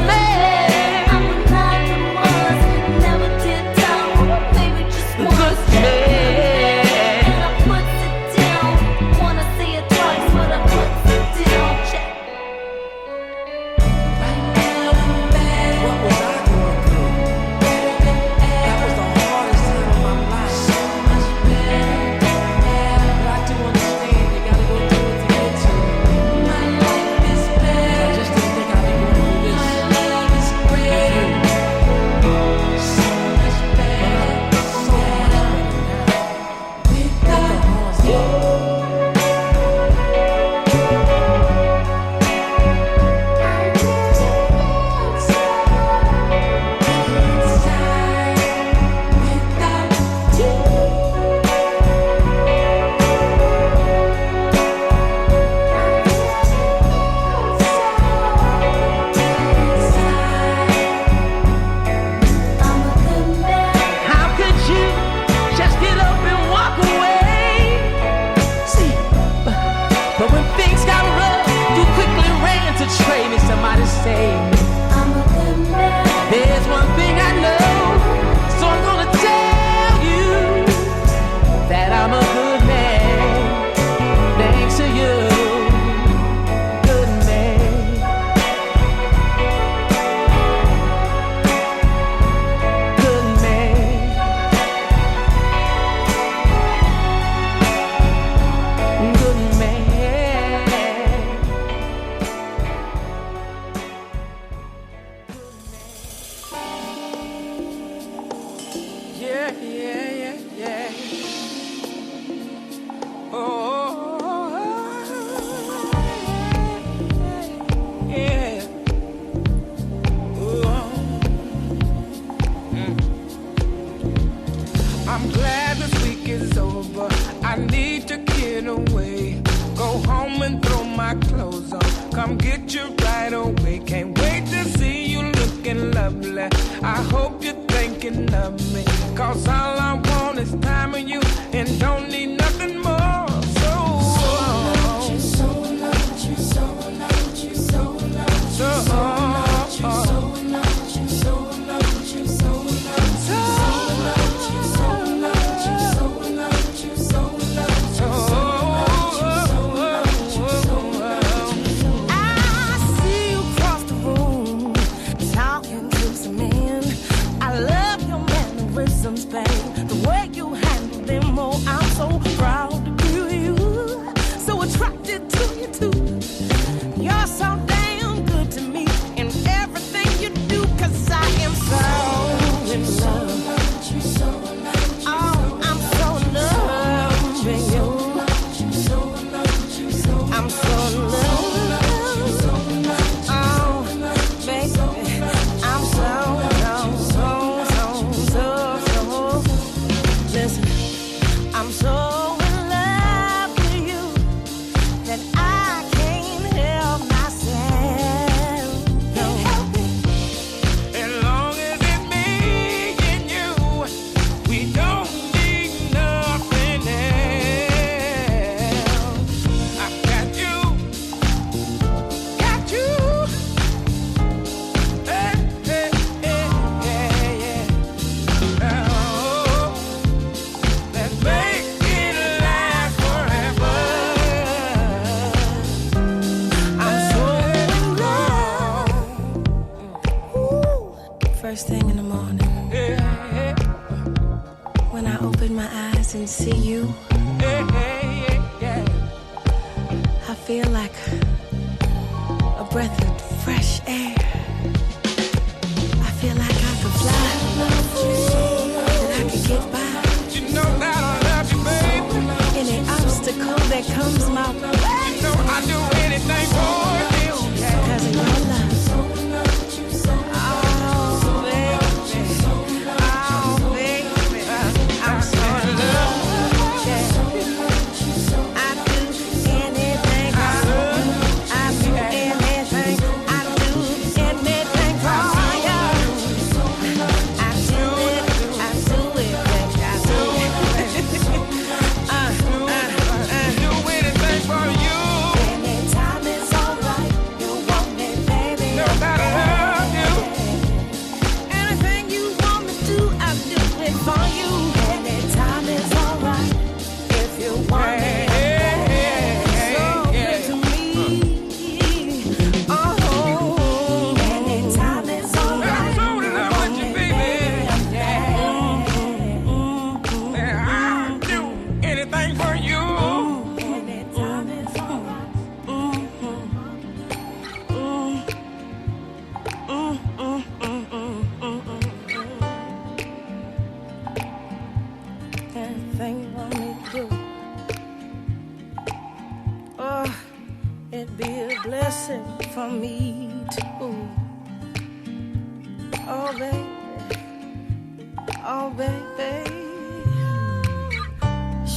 First thing in the morning, when I open my eyes and see you, I feel like a breath of fresh air. I feel like I could fly, that I could get by. You know that I love you, baby. Any obstacle that comes my way, you know I'd do anything for you. Because of your love.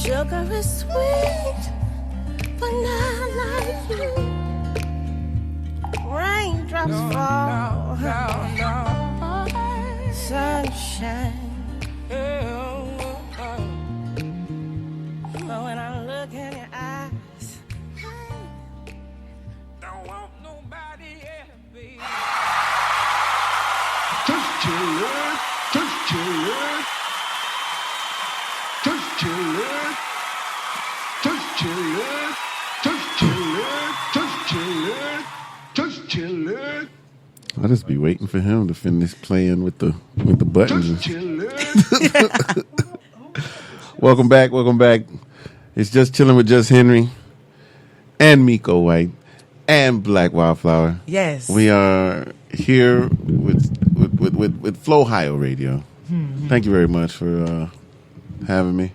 Sugar is sweet, but not like you. Raindrops fall, sunshine. But when I look in your eyes, don't want nobody else, baby. Just chillin', just chillin', just chillin'. Just chillin', just chillin', just chillin', just chillin'. I just be waiting for him to finish playing with the buttons. Just chillin'. Welcome back. It's Just Chillin' with Just Henry and Mico White and Black Wildflower. Yes. We are here with Flow Ohio Radio. Mm-hmm. Thank you very much for having me.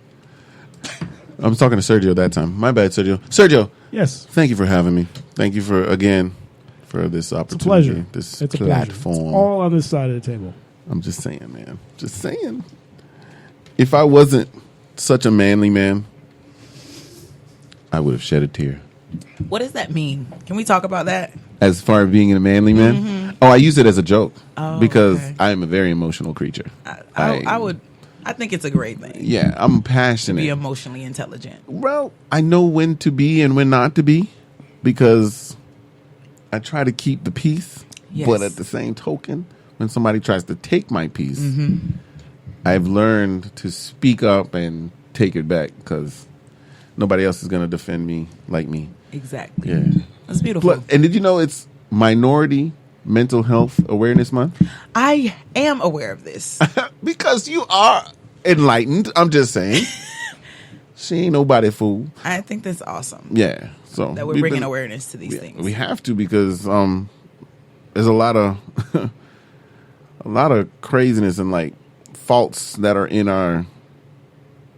I was talking to Sergio that time. My bad, Sergio. Sergio. Yes. Thank you for having me. Thank you for this opportunity. It's a pleasure. This it's platform. A pleasure. It's all on this side of the table. I'm just saying, man. Just saying. If I wasn't such a manly man, I would have shed a tear. What does that mean? Can we talk about that? As far as being a manly man? Mm-hmm. Oh, I use it as a joke. Oh, because okay. I am a very emotional creature. I think it's a great thing. Yeah, I'm passionate. To be emotionally intelligent. Well, I know when to be and when not to be because I try to keep the peace. Yes. But at the same token, when somebody tries to take my peace, Mm-hmm. I've learned to speak up and take it back because nobody else is going to defend me like me. Exactly. Yeah. That's beautiful. And did you know it's Minority Mental Health Awareness Month? I am aware of this. Because you are enlightened. I'm just saying. She ain't nobody fool. I think that's awesome. Yeah. So that we're bringing awareness to these things. We have to because there's a lot of craziness and like faults that are in our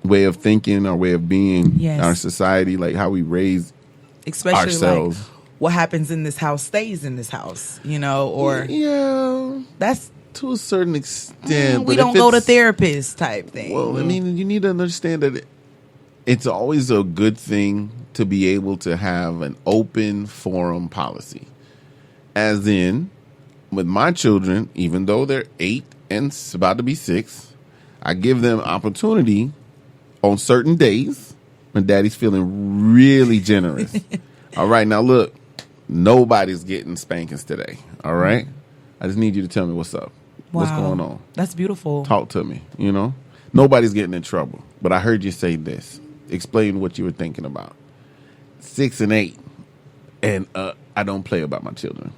way of thinking, our way of being, yes. our society, like how we raise especially ourselves. Like what happens in this house stays in this house, or yeah, that's to a certain extent. We don't go to therapists type thing. Well, I mean, you need to understand that it's always a good thing to be able to have an open forum policy. As in, with my children, even though they're 8 and about to be 6, I give them opportunity on certain days when daddy's feeling really generous. All right, now look, nobody's getting spankings today. All right? I just need you to tell me what's up. Wow. What's going on? That's beautiful. Talk to me, Nobody's getting in trouble. But I heard you say this. Explain what you were thinking about. 6 and 8. And I don't play about my children.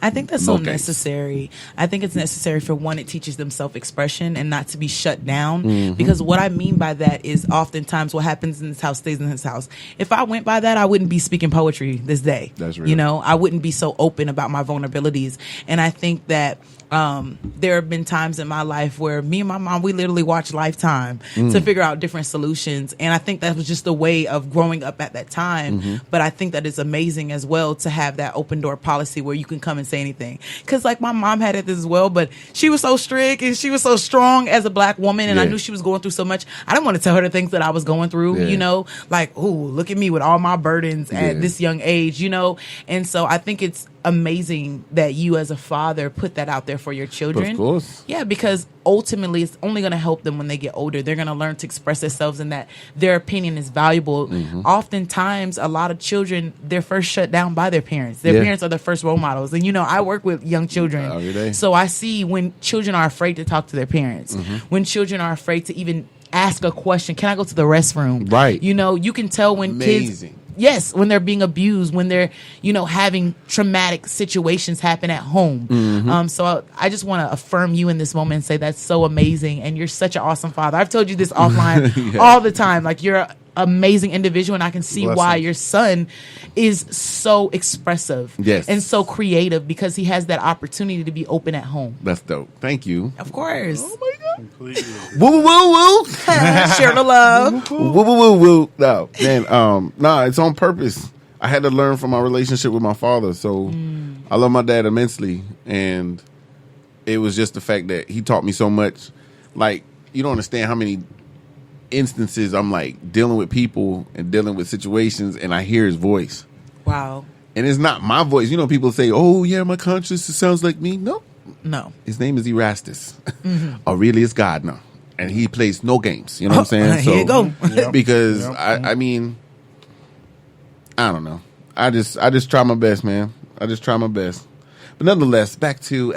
I think that's so No games. necessary. I think it's necessary for one, it teaches them self-expression and not to be shut down. Mm-hmm. Because what I mean by that is oftentimes what happens in this house stays in this house. If I went by that, I wouldn't be speaking poetry this day. That's real. You know, I wouldn't be so open about my vulnerabilities. And I think that there have been times in my life where me and my mom, we literally watched Lifetime to figure out different solutions. And I think that was just a way of growing up at that time. But I think that it's amazing as well to have that open door policy where you can come and say anything. Because like my mom had it as well, but she was so strict and she was so strong as a black woman. And I knew she was going through so much. I didn't want to tell her the things that I was going through, you know, like, ooh, look at me with all my burdens at this young age, you know. And so I think it's amazing that you as a father put that out there for your children. Of course. Yeah, because ultimately it's only going to help them when they get older. They're going to learn to express themselves and that their opinion is valuable. Oftentimes, a lot of children, they're first shut down by their parents. Their parents are their first role models. And, you know, I work with young children. Every day. So I see when children are afraid to talk to their parents, when children are afraid to even ask a question, can I go to the restroom? Right. You know, you can tell when kids... Yes, when they're being abused, when they're, you know, having traumatic situations happen at home. So I just want to affirm you in this moment and say that's so amazing. And you're such an awesome father. I've told you this offline all the time. Like, you're an amazing individual, and I can see why your son is so expressive and so creative because he has that opportunity to be open at home. That's dope. Thank you. Of course. Oh my God. Woo woo woo. Share the love. Woo woo woo woo. No, man. Nah, it's on purpose. I had to learn from my relationship with my father. So I love my dad immensely, and it was just the fact that he taught me so much. Like, you don't understand how many instances I'm like dealing with people and dealing with situations, and I hear his voice. Wow. And it's not my voice. You know, people say, "Oh yeah, my conscience, it sounds like me." No. His name is Erastus. Aurelius Gardner. And he plays no games. You know what I'm saying? Here you go. Because I mean, I don't know. I just try my best, man. I just try my best. But nonetheless, back to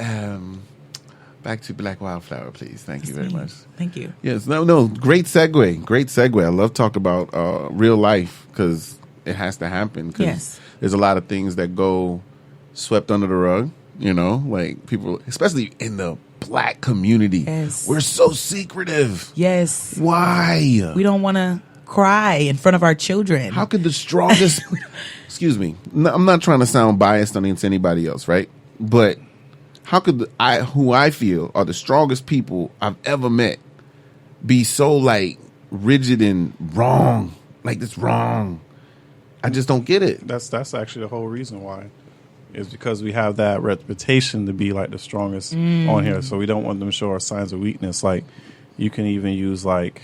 Black Wildflower, please. Thank you very much. Thank you. Yes, no, great segue. Great segue. I love talking about real life because it has to happen. Cause there's a lot of things that go swept under the rug. You know, like people, especially in the black community, we're so secretive. Yes. Why? We don't want to cry in front of our children. How could the strongest, excuse me, no, I'm not trying to sound biased against anybody else, right? But how could who I feel are the strongest people I've ever met be so like rigid and wrong? Like, it's wrong. I just don't get it. That's actually the whole reason why. Is because we have that reputation to be like the strongest on here, so we don't want them to show our signs of weakness. Like, you can even use like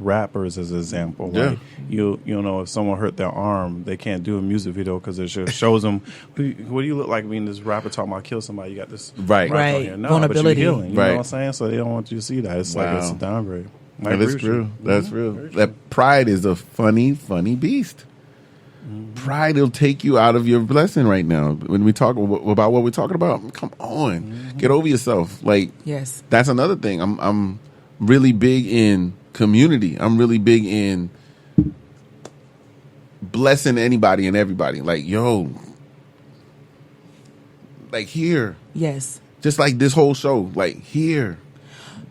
rappers as an example. Like, you know, if someone hurt their arm, they can't do a music video because it just shows them what do you look like being this rapper talking about kill somebody. You got this right on here. No, vulnerability. but you're healing. You know what I'm saying? So they don't want you to see that. It's like it's a downgrade. That's true. That's real. That pride is a funny beast. Pride will take you out of your blessing right now. When we talk about what we're talking about, come on, get over yourself. Like, that's another thing. I'm really big in community. I'm really big in blessing anybody and everybody. Like, yo, like here. Yes. Just like this whole show, like here.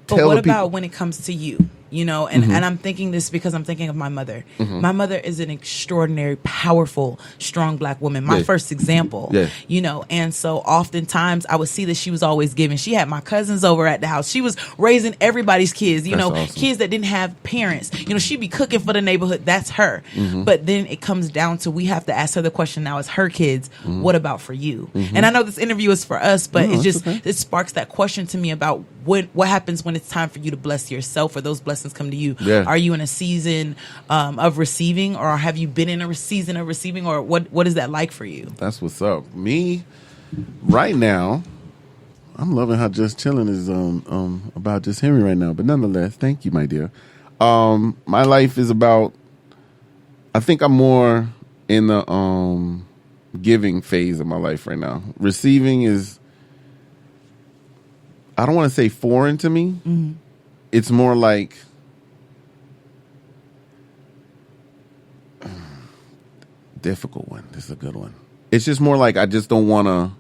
But what about when it comes to you? You know, and I'm thinking this because I'm thinking of my mother. My mother is an extraordinary, powerful, strong black woman. My first example, you know, and so oftentimes I would see that she was always giving. She had my cousins over at the house. She was raising everybody's kids, you know, kids that didn't have parents. You know, she'd be cooking for the neighborhood. That's her. But then it comes down to we have to ask her the question now as her kids, what about for you? And I know this interview is for us, but it sparks that question to me about what happens when it's time for you to bless yourself or those blessings come to you. Are you in a season of receiving, or have you been in a season of receiving, or what is that like for you? That's what's up. Me right now, I'm loving how Just Chillin is about Just Henry right now. But nonetheless, thank you, my dear. My life is about, I think I'm more in the giving phase of my life right now. Receiving is, I don't want to say foreign to me. It's more like difficult one. This is a good one. It's just more like I just don't want to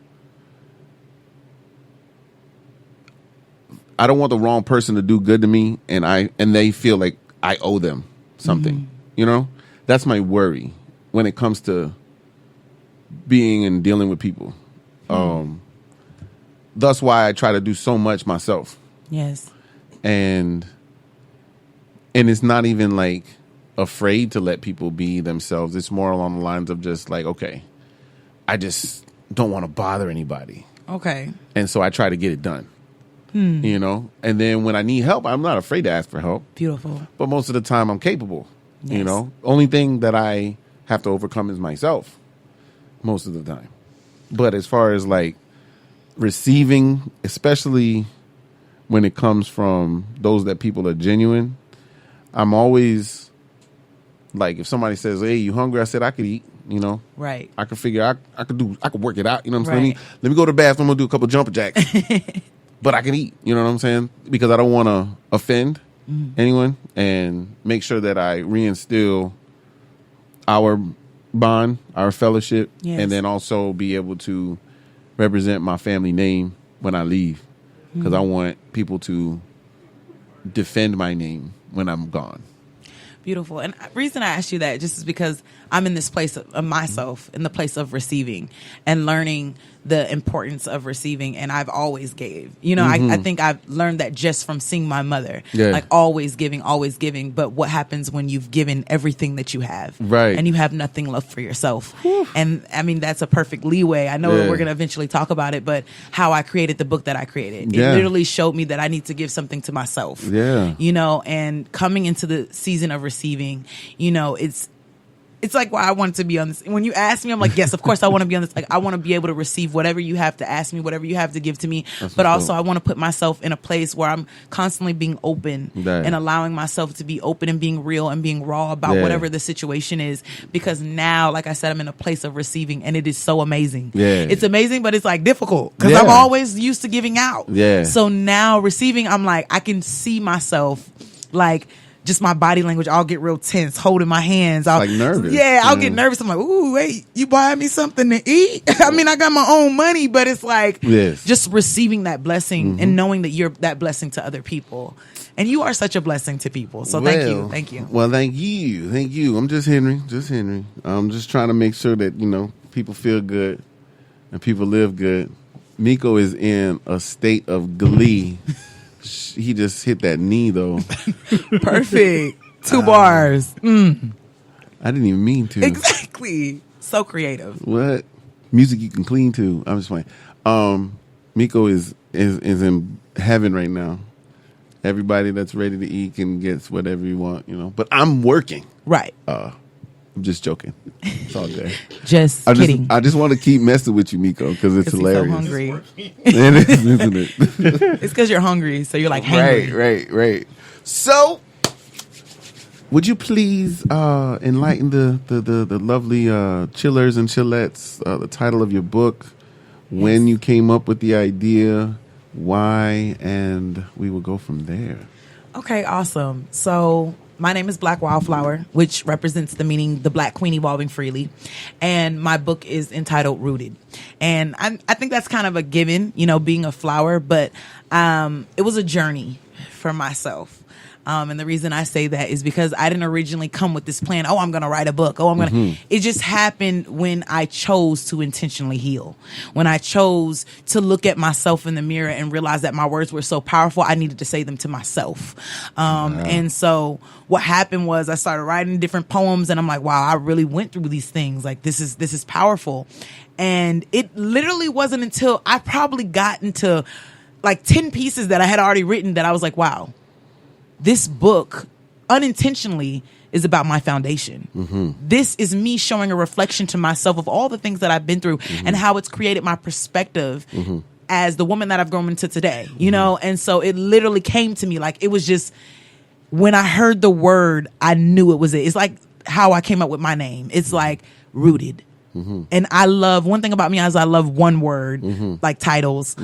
I don't want the wrong person to do good to me, and they feel like I owe them something. You know, that's my worry when it comes to being and dealing with people. That's why I try to do so much myself. Yes. And it's not even like afraid to let people be themselves. It's more along the lines of just like, okay, I just don't want to bother anybody. Okay. And so I try to get it done. You know? And then when I need help, I'm not afraid to ask for help. Beautiful. But most of the time I'm capable. Yes. You know? Only thing that I have to overcome is myself. Most of the time. But as far as like receiving, especially when it comes from those that people are genuine, I'm always like, if somebody says, hey, you hungry? I said, I could eat, you know? Right. I could figure I could work it out, you know what I'm saying? Right. Let me go to the bathroom, I'm gonna do a couple jumper jacks. But I can eat, you know what I'm saying? Because I don't want to offend anyone, and make sure that I reinstill our bond, our fellowship, and then also be able to represent my family name when I leave. Because I want people to defend my name when I'm gone. Beautiful. And the reason I asked you that just is because I'm in this place of myself, in the place of receiving and learning the importance of receiving. And I've always gave. You know, I think I've learned that just from seeing my mother. Yeah. Like always giving, always giving. But what happens when you've given everything that you have? Right. And you have nothing left for yourself. And I mean, that's a perfect leeway. I know we're going to eventually talk about it, but how I created the book that I created. It literally showed me that I need to give something to myself. Yeah. You know, and coming into the season of receiving, you know, it's like why I wanted to be on this. When you ask me, I'm like, yes, of course I want to be on this. Like, I want to be able to receive whatever you have to ask me, whatever you have to give to me. But also I want to put myself in a place where I'm constantly being open and allowing myself to be open and being real and being raw about whatever the situation is. Because now, like I said, I'm in a place of receiving, and it is so amazing. Yeah. It's amazing, but it's like difficult because I'm always used to giving out. Yeah. So now receiving, I'm like, I can see myself like, just my body language, I'll get real tense, holding my hands. I'll like nervous. Yeah, I'll get nervous. I'm like, ooh, wait, you buying me something to eat? I mean, I got my own money, but it's like just receiving that blessing and knowing that you're that blessing to other people. And you are such a blessing to people. So thank you. Thank you. Well, thank you. Thank you. I'm just Henry. I'm just trying to make sure that, you know, people feel good and people live good. Mico is in a state of glee. He just hit that knee, though. Perfect. 2 bars. I didn't even mean to. Exactly. So creative. What? Music you can clean to. I'm just playing. Mico is in heaven right now. Everybody that's ready to eat can get whatever you want, you know. But I'm working. Right. I'm just joking. It's all good. Just kidding. I just want to keep messing with you, Mico, because it's hilarious. So hungry. It is, isn't it? It's because you're hungry, so you're like hangry. Right. So, would you please enlighten the lovely chillers and chillettes, the title of your book, when you came up with the idea, why, and we will go from there. Okay, awesome. So my name is Black Wildflower, which represents the meaning the Black Queen evolving freely. And my book is entitled Rooted. And I think that's kind of a given, you know, being a flower, but it was a journey for myself. And the reason I say that is because I didn't originally come with this plan. Oh, I'm going to write a book. Oh, I'm going to. It just happened when I chose to intentionally heal. When I chose to look at myself in the mirror and realize that my words were so powerful, I needed to say them to myself. And so what happened was I started writing different poems, and I'm like, wow, I really went through these things. Like, this is powerful. And it literally wasn't until I probably got into like 10 pieces that I had already written that I was like, wow. This book, unintentionally, is about my foundation. This is me showing a reflection to myself of all the things that I've been through and how it's created my perspective as the woman that I've grown into today, you know? And so it literally came to me like it was just, when I heard the word, I knew it was it. It's like how I came up with my name. It's like rooted. And I love, one thing about me is I love one word, like titles.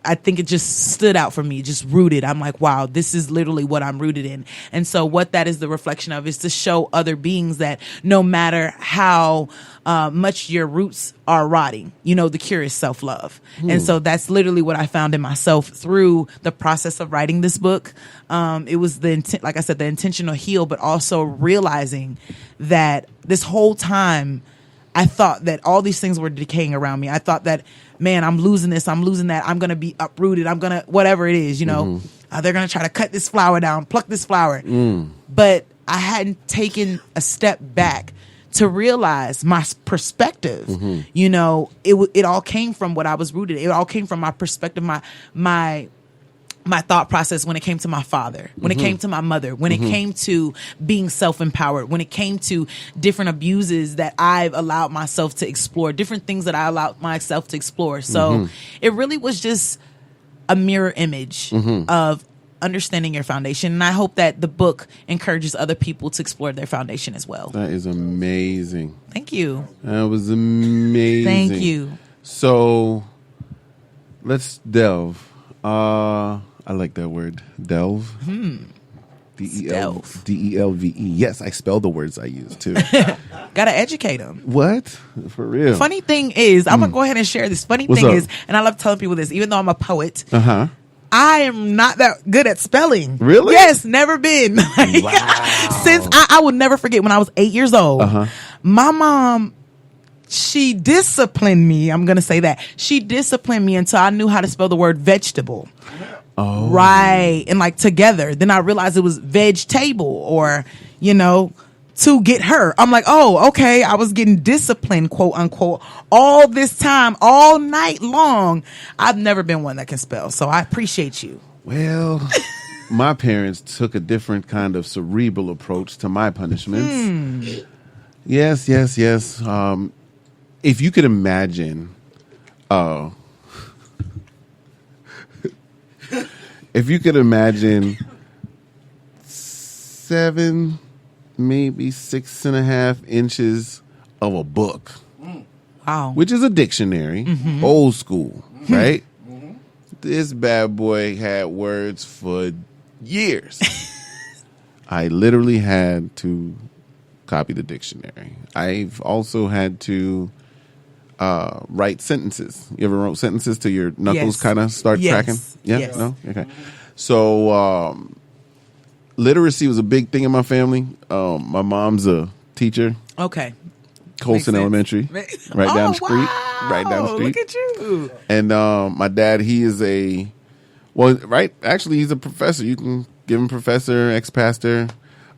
I think it just stood out for me, just rooted. I'm like, wow, this is literally what I'm rooted in. And so what that is the reflection of is to show other beings that no matter how much your roots are rotting, the cure is self-love. And so that's literally what I found in myself through the process of writing this book. It was the intent, like I said, the intentional heal, but also realizing that this whole time I thought that all these things were decaying around me. I thought that, man, I'm losing this, I'm losing that, I'm going to be uprooted, I'm going to, whatever it is, they're going to try to cut this flower down, pluck this flower. But I hadn't taken a step back to realize my perspective. It all came from what I was rooted. It all came from my perspective, my thought process when it came to my father, when it came to my mother, when it came to being self-empowered, when it came to different abuses that I've allowed myself to explore, different things that I allowed myself to explore. So it really was just a mirror image of understanding your foundation. And I hope that the book encourages other people to explore their foundation as well. That is amazing. Thank you. That was amazing. Thank you. So let's delve. I like that word, delve. D-E-L-V-E. Yes, I spell the words I use too. Gotta educate them. What? For real. Funny thing is, I'm gonna go ahead and share this. Funny What's thing up? is, and I love telling people this, even though I'm a poet, I am not that good at spelling. Really? Yes, never been. Since I will never forget when I was 8 years old, my mom, she disciplined me. I'm going to say that. She disciplined me until I knew how to spell the word vegetable. Oh. Right. And like together. Then I realized it was vegetable or, to get her. I'm like, oh, okay. I was getting disciplined, quote unquote, all this time, all night long. I've never been one that can spell. So I appreciate you. Well, my parents took a different kind of cerebral approach to my punishments. Yes. If you could imagine, if you could imagine 7, maybe 6.5 inches of a book. Wow. Which is a dictionary, old school, right? This bad boy had words for years. I literally had to copy the dictionary. I've also had to write sentences. You ever wrote sentences till your knuckles kind of start cracking? Yeah? Yes. No? Okay. So literacy was a big thing in my family. My mom's a teacher. Okay. Colson Elementary. Right down the street. Wow. Right down the street. Look at you. And my dad, he is he's a professor. You can give him professor, ex-pastor.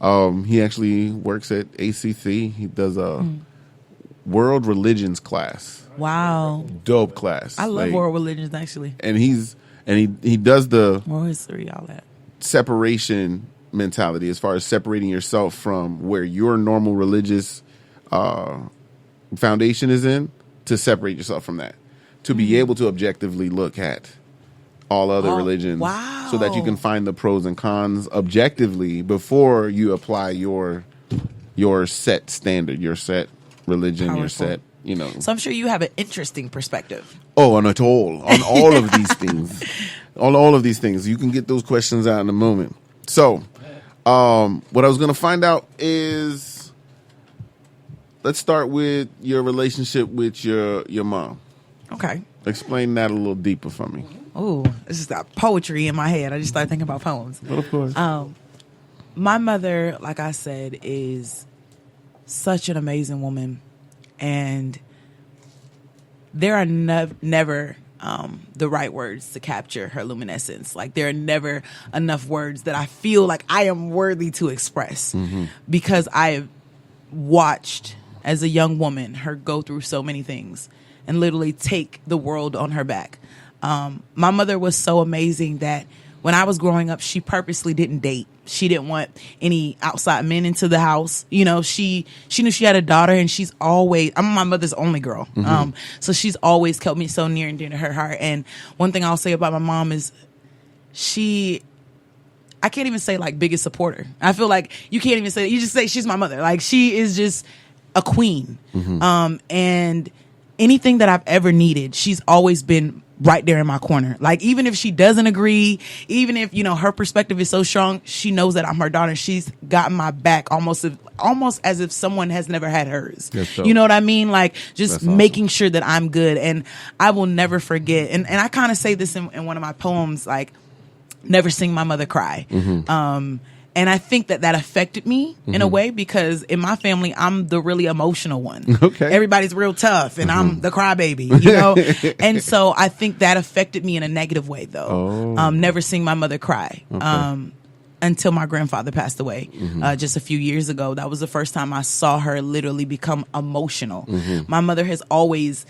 He actually works at ACC. He does a world religions class. Wow. Dope class. I love world religions, actually. And he does the world history, all that. Separation mentality as far as separating yourself from where your normal religious foundation is in, to separate yourself from that, to be able to objectively look at all other religions, so that you can find the pros and cons objectively before you apply your set standard, your set religion, Powerful. your set, So I'm sure you have an interesting perspective. Oh, on all of these things, on all of these things. You can get those questions out in a moment. So, what I was going to find out is, let's start with your relationship with your mom. Okay. Explain that a little deeper for me. Oh, this is that poetry in my head. I just started thinking about poems. But of course. My mother, like I said, is such an amazing woman. And there are never the right words to capture her luminescence. Like, there are never enough words that I feel like I am worthy to express, because I have watched as a young woman her go through so many things and literally take the world on her back. My mother was so amazing that when I was growing up, she purposely didn't date. She didn't want any outside men into the house. She knew she had a daughter, and I'm my mother's only girl. So she's always kept me so near and dear to her heart. And one thing I'll say about my mom is I can't even say like biggest supporter. I feel like you can't even say, you just say she's my mother. Like, she is just a queen. And anything that I've ever needed, she's always been right there in my corner. Like, even if she doesn't agree, even if, her perspective is so strong, she knows that I'm her daughter. She's got my back almost as if someone has never had hers. You know what I mean? Like, just making sure that I'm good. And I will never forget. And I kind of say this in one of my poems, like, never sing my mother cry. And I think that affected me in a way, because in my family, I'm the really emotional one. Okay. Everybody's real tough and I'm the crybaby, And so I think that affected me in a negative way, though. Never sing my mother cry. Until my grandfather passed away just a few years ago. That was the first time I saw her literally become emotional. My mother has always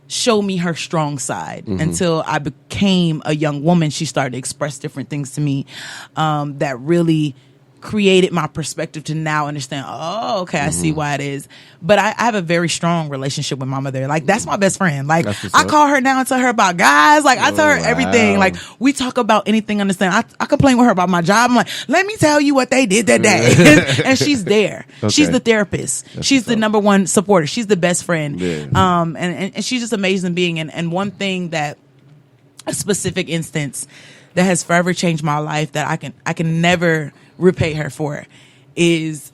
showed me her strong side until I became a young woman. She started to express different things to me that really created my perspective to now understand, oh, okay, I see why it is. But I have a very strong relationship with my mother. Like, that's my best friend. Like, I call her now and tell her about guys. Like, I tell her everything. Like, we talk about anything, understand. I complain with her about my job. I'm like, let me tell you what they did that day. And she's there. Okay. She's the therapist. She's the number one supporter. She's the best friend. Yeah. And she's just an amazing being. And one thing that, a specific instance that has forever changed my life that I can never repay her for, is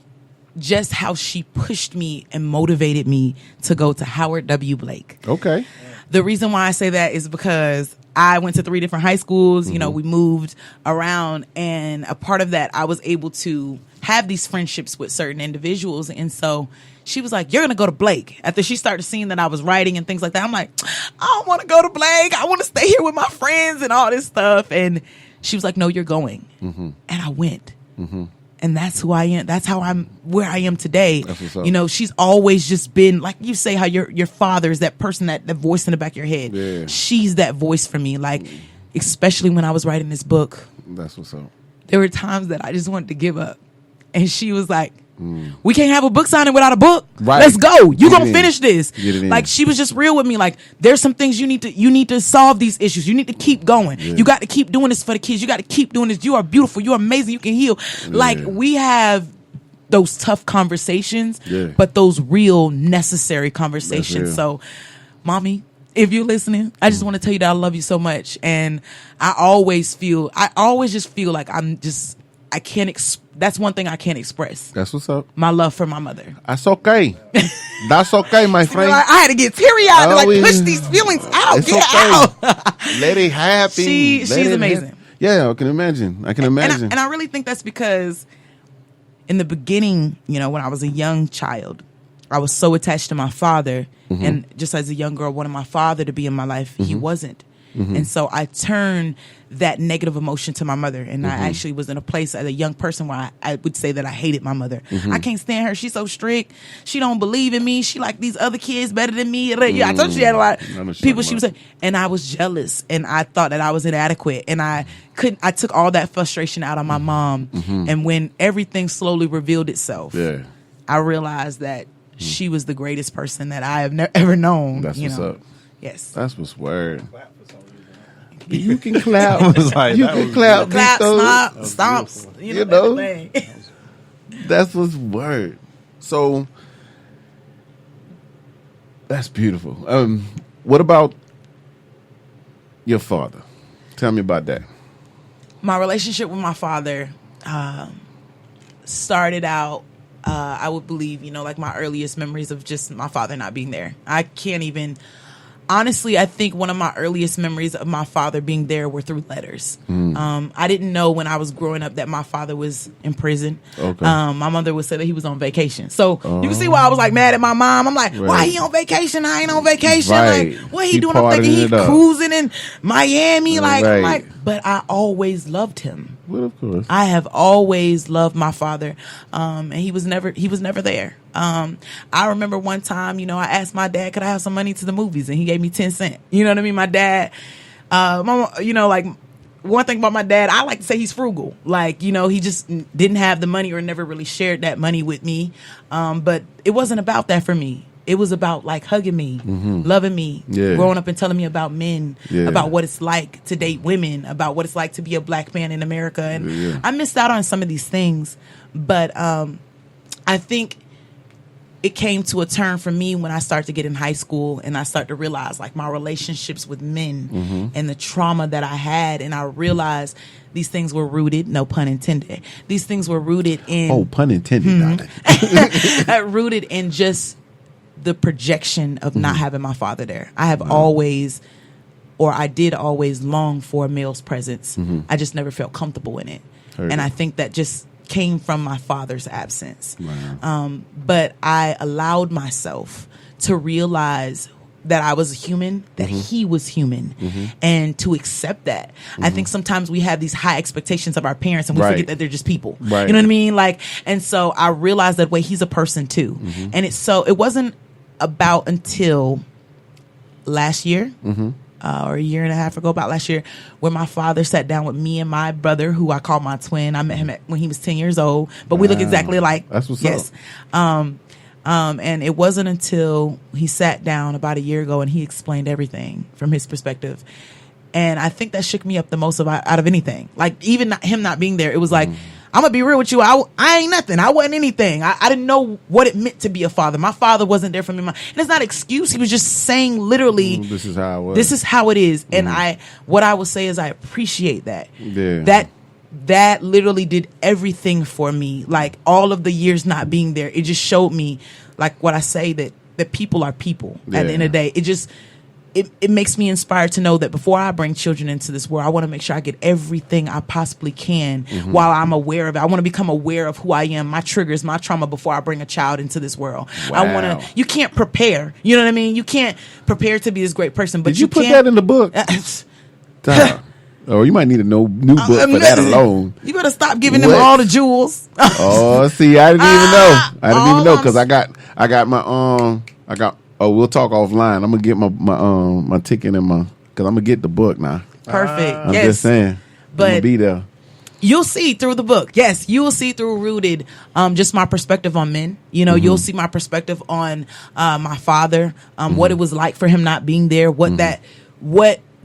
just how she pushed me and motivated me to go to Howard W. Blake. Okay. The reason why I say that is because I went to 3 different high schools. We moved around, and a part of that, I was able to have these friendships with certain individuals. And so she was like, you're going to go to Blake. After she started seeing that I was writing and things like that, I'm like, I don't want to go to Blake. I want to stay here with my friends and all this stuff. And she was like, no, you're going. And I went. And that's who I am. That's how I'm where I am today. She's always just been, like you say, how your father is that person, that voice in the back of your head. Yeah. She's that voice for me. Like, especially when I was writing this book. That's what's up. There were times that I just wanted to give up. And she was like, we can't have a book signing without a book. Right. Let's go. You gonna finish this. Like, she was just real with me. Like, there's some things you need to solve these issues. You need to keep going. Yeah. You got to keep doing this for the kids. You got to keep doing this. You are beautiful. You're amazing. You can heal. Yeah. Like, we have those tough conversations, but those real necessary conversations. So, mommy, if you're listening, I just want to tell you that I love you so much. And I always just feel like I can't that's one thing I can't express. That's what's up. My love for my mother. That's okay. That's okay, my friend. Like, I had to get teary-eyed to, like, push these feelings out. It's okay. Let it happen. She's amazing. Yeah, I can imagine. And I really think that's because in the beginning, when I was a young child, I was so attached to my father. And just as a young girl, wanted my father to be in my life. He wasn't. And so I turned that negative emotion to my mother. And I actually was in a place as a young person where I would say that I hated my mother. I can't stand her. She's so strict. She don't believe in me. She like these other kids better than me. Yeah, I told you she had a lot of people she was saying. And I was jealous. And I thought that I was inadequate. And I took all that frustration out on my mom. And when everything slowly revealed itself, I realized that she was the greatest person that I have ever known. That's what's up. Yes. That's what's word. You can clap. You can clap. Stomps. That's what's word. So that's beautiful. What about your father? Tell me about that. My relationship with my father started out, I would believe, like my earliest memories of just my father not being there. I can't even... Honestly, I think one of my earliest memories of my father being there were through letters. I didn't know when I was growing up that my father was in prison. Okay. My mother would say that he was on vacation. So you can see why I was like mad at my mom. I'm like, why he on vacation? I ain't on vacation. Like, what he doing? I'm thinking he cruising in Miami. I'm like, but I always loved him. Well, of course. I have always loved my father. And he was never there. I remember one time, I asked my dad, could I have some money to the movies? And he gave me 10 cents. You know what I mean? My dad, like, one thing about my dad, I like to say he's frugal. Like, he just didn't have the money or never really shared that money with me. But it wasn't about that for me. It was about, like, hugging me, loving me, growing up and telling me about men, about what it's like to date women, about what it's like to be a black man in America. And I missed out on some of these things. But I think it came to a turn for me when I started to get in high school and I started to realize like my relationships with men and the trauma that I had. And I realized these things were rooted, no pun intended. These things were rooted in. Oh, pun intended. Rooted in just the projection of not having my father there. I have always, or I did always long for a male's presence. I just never felt comfortable in it. And I think that just came from my father's absence. Wow. But I allowed myself to realize that I was human, that he was human, and to accept that. I think sometimes we have these high expectations of our parents and we forget that they're just people. You know what I mean? Like, and so I realized that way he's a person too. And it wasn't about until last year, or a year and a half ago, about last year, where my father sat down with me and my brother, who I call my twin. I met him when he was 10 years old, but we look exactly alike. That's what's up. And it wasn't until he sat down about a year ago and he explained everything from his perspective. And I think that shook me up the most out of anything. Like, even him not being there, it was like, I'm going to be real with you. I ain't nothing. I wasn't anything. I didn't know what it meant to be a father. My father wasn't there for me. And it's not an excuse. He was just saying literally, this is how it was. This is how it is. And what I would say is I appreciate that. Yeah. That literally did everything for me. Like, all of the years not being there, it just showed me, like what I say, that people are people at the end of the day. It just, it makes me inspired to know that before I bring children into this world, I want to make sure I get everything I possibly can while I'm aware of it. I want to become aware of who I am, my triggers, my trauma before I bring a child into this world. Wow. You can't prepare. You know what I mean? You can't prepare to be this great person, but Did you put that in the book? Oh, you might need a new book for that alone. You better stop giving them all the jewels. Oh, see, I didn't even know. I didn't even know because I got my Oh, we'll talk offline. I'm gonna get my ticket and because I'm gonna get the book now. Perfect. I'm just saying. But I'm gonna be there. You'll see through the book. Yes, you will see through Rooted, just my perspective on men. You know, you'll see my perspective on my father, what it was like for him not being there, what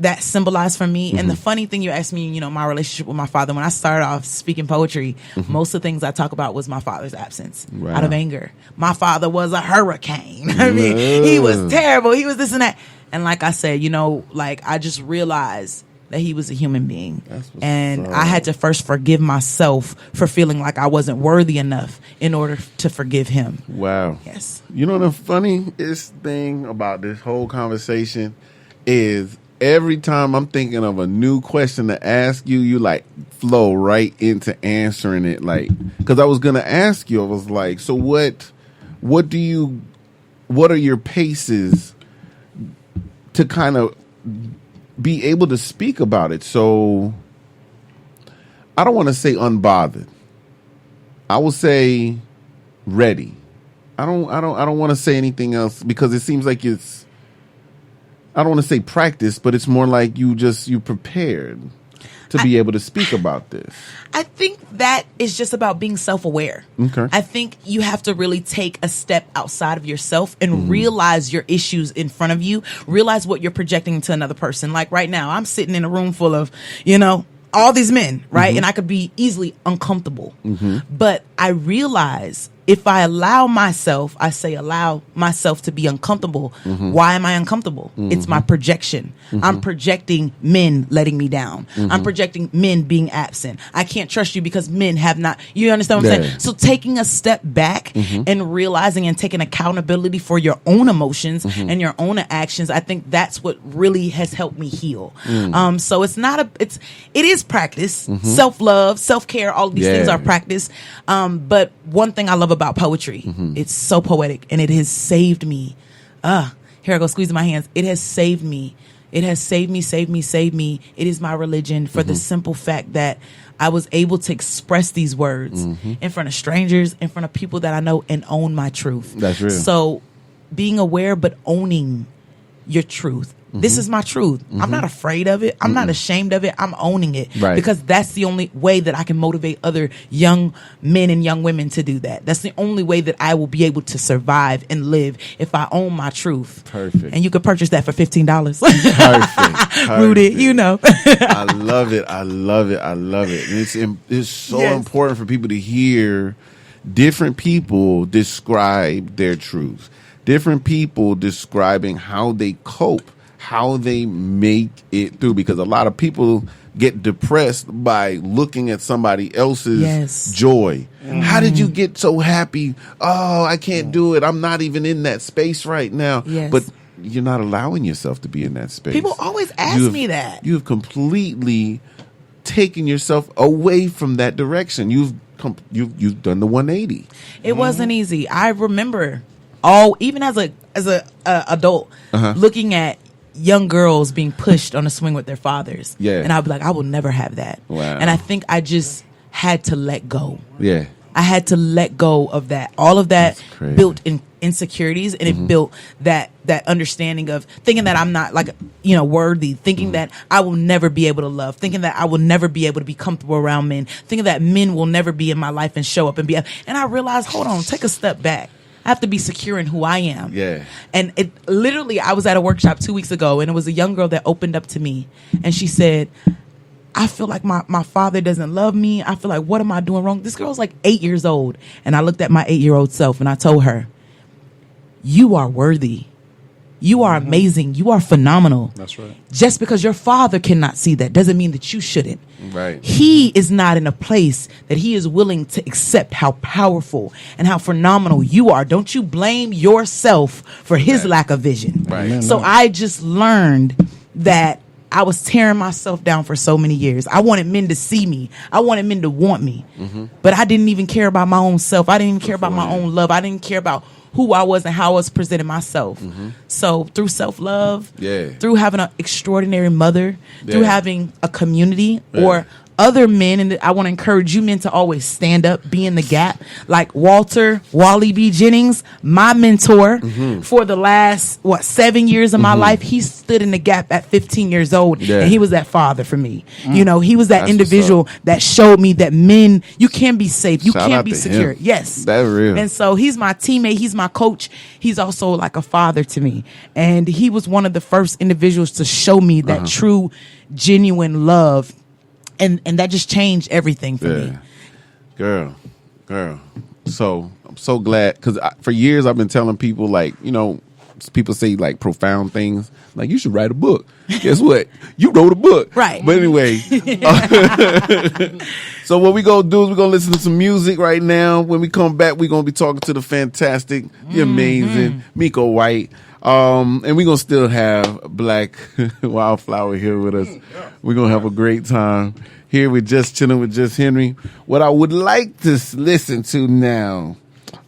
that symbolized for me. And the funny thing, you asked me, you know, my relationship with my father. When I started off speaking poetry, most of the things I talk about was my father's absence out of anger. My father was a hurricane. I mean, he was terrible. He was this and that. And like I said, you know, like I just realized that he was a human being. And I had to first forgive myself for feeling like I wasn't worthy enough in order to forgive him. Wow. Yes. You know, the funniest thing about this whole conversation is every time I'm thinking of a new question to ask you, you like flow right into answering it. Like, because I was going to ask you, I was like, so what are your paces to kind of be able to speak about it? So I don't want to say unbothered. I will say ready. I don't want to say anything else because it seems like it's, I don't want to say practice, but it's more like you prepared to be able to speak about this. I think that is just about being self-aware. Okay. I think you have to really take a step outside of yourself and realize your issues in front of you. Realize what you're projecting to another person. Like right now, I'm sitting in a room full of, you know, all these men, right? And I could be easily uncomfortable. But I realize if I allow myself to be uncomfortable, why am I uncomfortable? It's my projection. I'm projecting men letting me down. I'm projecting men being absent. I can't trust you because men have not, you understand what I'm saying? So taking a step back and realizing and taking accountability for your own emotions and your own actions, I think that's what really has helped me heal. So it is practice, self-love, self-care, all of these things are practice. But one thing I love about poetry, it's so poetic and it has saved me. Here I go squeezing my hands. It has saved me. It has saved me. It is my religion for the simple fact that I was able to express these words in front of strangers, in front of people that I know, and own my truth. That's real. So being aware but owning your truth. This is my truth. I'm not afraid of it. I'm not ashamed of it. I'm owning it. Right. Because that's the only way that I can motivate other young men and young women to do that. That's the only way that I will be able to survive and live if I own my truth. Perfect. And you could purchase that for $15. Perfect. Rooted, you know. I love it. And it's so important for people to hear different people describe their truths. Different people describing how they cope, how they make it through. Because a lot of people get depressed by looking at somebody else's joy. How did you get so happy? Oh, I can't do it. I'm not even in that space right now. But you're not allowing yourself to be in that space. People always ask me that. You have completely taken yourself away from that direction. You've done the 180. It wasn't easy. I remember even as a adult looking at young girls being pushed on a swing with their fathers. Yeah. And I'd be like, I will never have that. Wow. And I think I just had to let go. Yeah. I had to let go of that. All of that built in insecurities, and it built that understanding of thinking that I'm not worthy, thinking that I will never be able to love, thinking that I will never be able to be comfortable around men, thinking that men will never be in my life and show up and be. And I realized, hold on, take a step back. I have to be secure in who I am. Yeah. And it literally, I was at a workshop 2 weeks ago, and it was a young girl that opened up to me, and she said, I feel like my father doesn't love me. I feel like, what am I doing wrong? This girl's like 8 years old. And I looked at my 8-year-old self and I told her, you are worthy. You are amazing. You are phenomenal. That's right. Just because your father cannot see that doesn't mean that you shouldn't. Right. He is not in a place that he is willing to accept how powerful and how phenomenal you are. Don't you blame yourself for his lack of vision. Right. So I just learned that I was tearing myself down for so many years. I wanted men to see me. I wanted men to want me. But I didn't even care about my own self. I didn't even care about my own love. I didn't care about who I was and how I was presenting myself. So through self-love, through having an extraordinary mother, through having a community or other men, and I want to encourage you men to always stand up, be in the gap. Like Wally B. Jennings, my mentor for the last 7 years of my life, he stood in the gap at 15 years old, and he was that father for me. You know, he was that individual that showed me that men, you can be safe, you can be secure. Yes, that's real. And so he's my teammate, he's my coach, he's also like a father to me, and he was one of the first individuals to show me that true, genuine love. And that just changed everything for me. Girl. So I'm so glad, because for years I've been telling people, like, you know, people say like profound things, like you should write a book. Guess what? You wrote a book. Right. But anyway, so what we gonna do is we're gonna listen to some music right now. When we come back, we're gonna be talking to the fantastic, the amazing Mico White. And we're gonna still have Black Wildflower here with us. We're gonna have a great time here with Just Chillin' with Just Henry. What I would like to listen to now,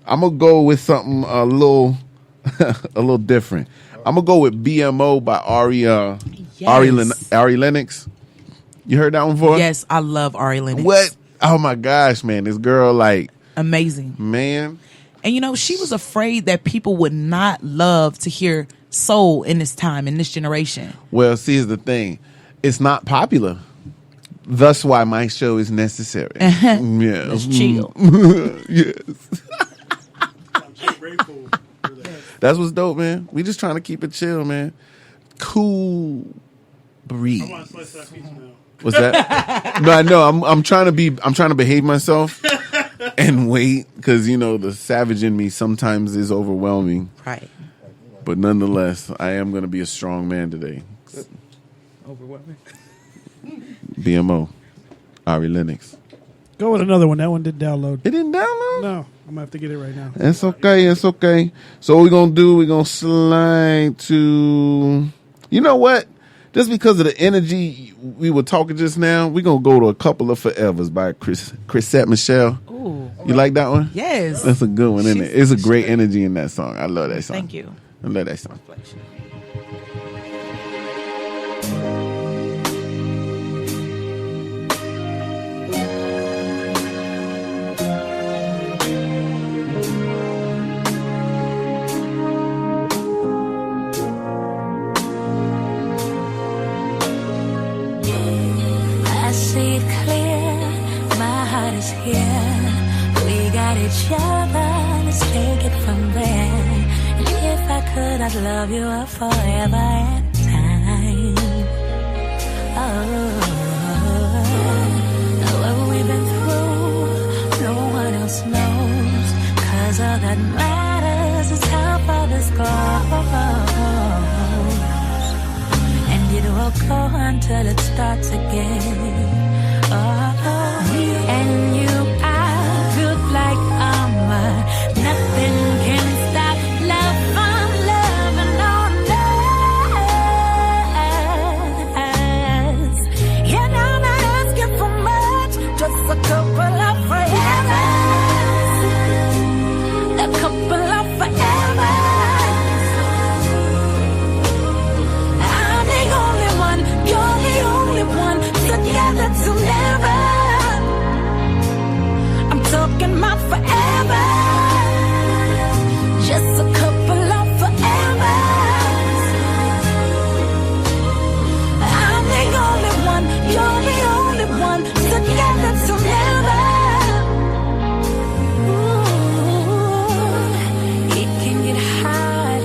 I'm gonna go with something a little different. I'm gonna go with BMO by Ari Lennox. You heard that one before? Yes, I love Ari Lennox. What? Oh my gosh, man, this girl, like, amazing, man. And you know, she was afraid that people would not love to hear soul in this time, in this generation. Well, see, here's the thing. It's not popular. Thus why my show is necessary. Yeah. Let's chill. Yes. I'm so grateful for that. That's what's dope, man. We just trying to keep it chill, man. Cool breeze. I want to slice that pizza now. What's that? No, I know. I'm trying to behave myself and wait, because you know the savage in me sometimes is overwhelming. Right. But nonetheless, I am going to be a strong man today. Overwhelming. BMO, Ari Lennox. Go with another one. That one didn't download. It didn't download? No. I'm going to have to get it right now. It's okay. It's okay. So what we're going to do, we're going to slide to, you know what? Just because of the energy we were talking just now, we're going to go to A Couple of Forevers by Chrisette Michele. Ooh. You like that one? Yes. That's a good one, isn't it? It's a great energy in that song. I love that song. Thank you. I love that song. Each other, let's take it from there. And if I could, I'd love you forever and time. Oh, what we've been through, no one else knows. again. Me and you, I feel like nothing can stop love from loving on us. And I'm not asking for much, just a couple of forevers, a couple of forevers. I'm the only one, you're the only one, together till never. I'm talking about forever, just a couple of forevers. I'm the only one, you're the only one, together till never. Ooh, it can get hard,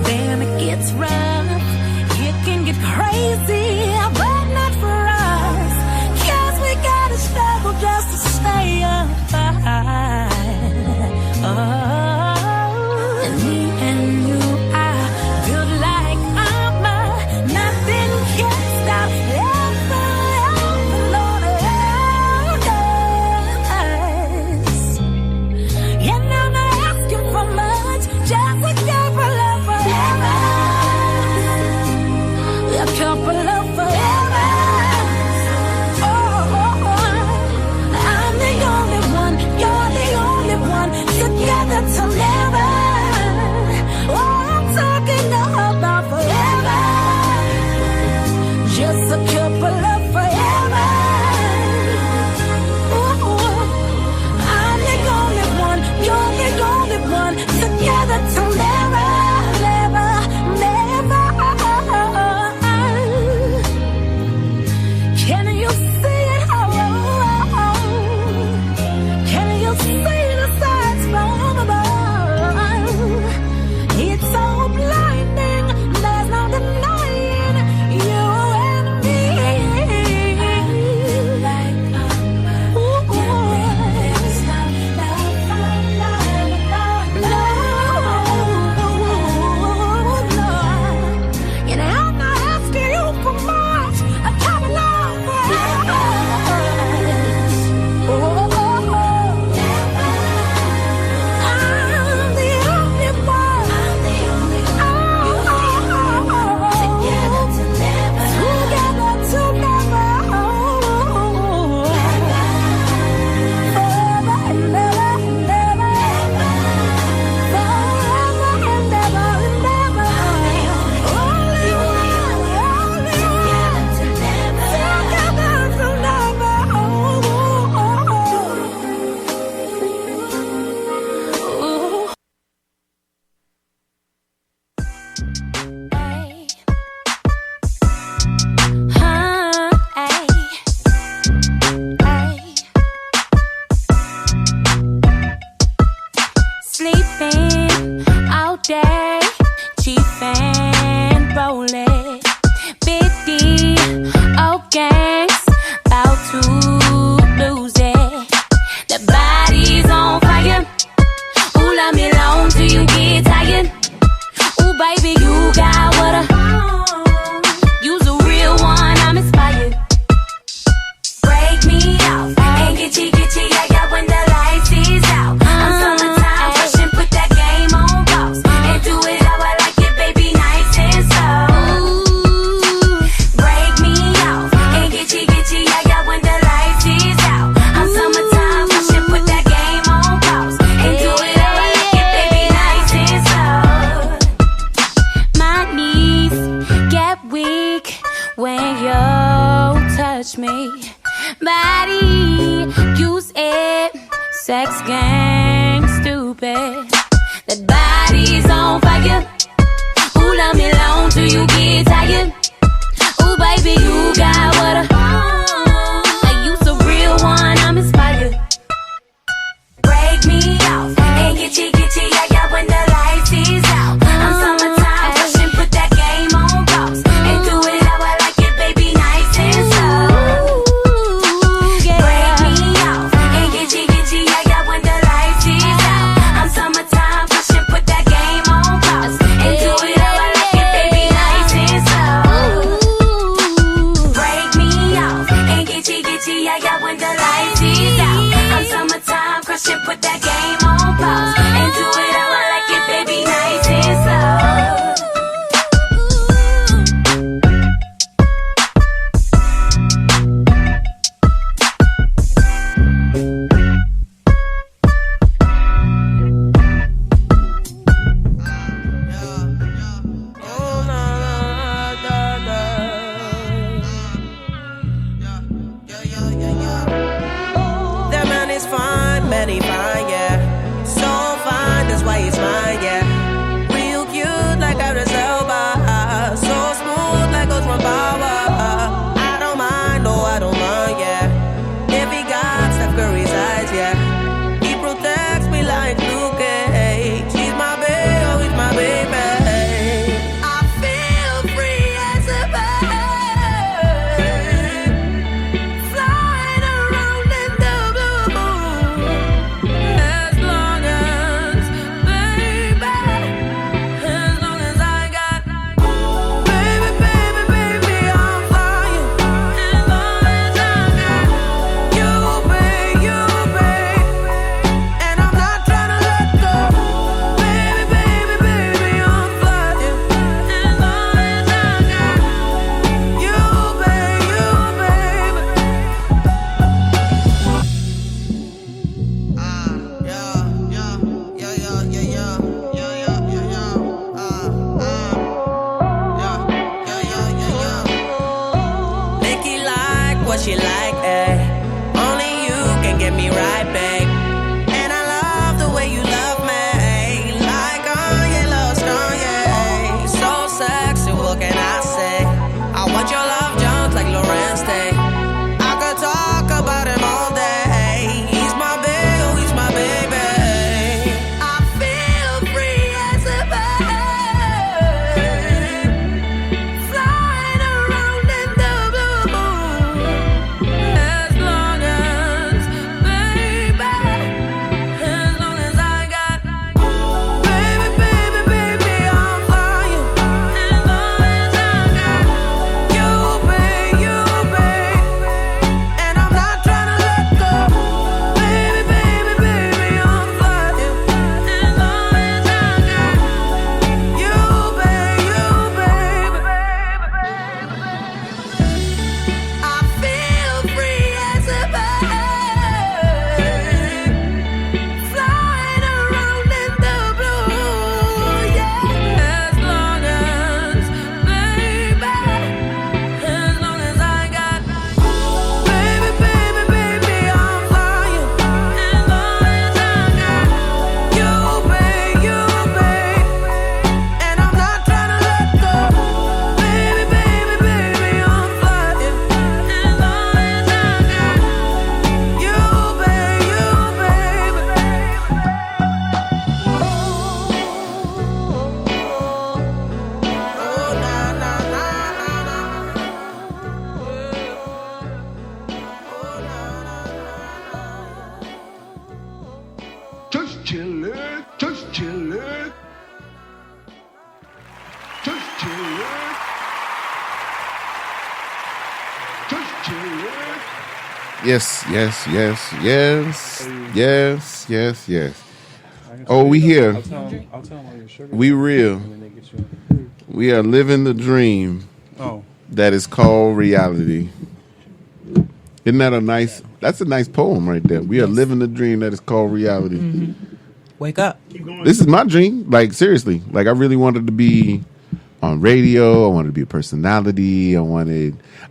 then it gets rough. It can get crazy, but not for us, 'cause we gotta struggle just to stay alive. And me and you, I feel like nothing can stop ever, Lord, us. And I'm not asking for much, just a couple of forever, a couple of forever. I'm the only one, you're the only one, together till never. Oh, I'm talking about forever, just a couple of forever. I'm the only one, you're the only one, together till never, never, never. Can you see it? Can you see the signs from above? It's so blinding, there's no denying you and me. You know, I'm not asking you for much, a couple of forevers. I'm the only one, together to never, together to never, forever and never, never, forever and never, never. Only one, together to never, together to never. Sleeping all day, cheap and rolling. Big D, oh gangs, about to lose it. The body's on fire. Ooh, let me alone till you get tired. Ooh, baby, you got what you's a real one, I'm inspired. Break me off and get you, yeah, yeah, when the lights is out. I'm summertime rushing, put that game on pause and do it how I like it, baby, nice and slow. Break me off and get you, yeah, yeah, when the lights is out. I'm summertime rushing, put that game on pause and do it how I like it, baby, nice and slow. My knees get weak when you touch me. Body, use it, sex gang, stupid. That body's on fire. Ooh, let me alone till you get tired. Ooh, baby, you got what like you's a real one, I'm inspired. Break me off and get you, yeah, yeah, when the lights is out. I'm summertime rushing, put that game on pause and do it how I like it, baby, nice and slow. Break me off and get you, yeah, yeah, when the lights is out. I'm summertime rushing, put that game on pause and do it how I like it, baby, nice yeah, yeah, when the lights is out. I'm summertime crushing, put that game on pause. And do it how I like it, baby, nice and slow. Yes, yes, yes, yes, yes, yes, yes. Oh, we here. I'll tell them all your sugar. We real. And then they get you We are living the dream. Oh. That is called reality. Isn't that a nice? That's a nice poem right there. We are living the dream that is called reality. Mm-hmm. Wake up. This is my dream. Like, seriously. Like, I really wanted to be on radio. I wanted to be a personality.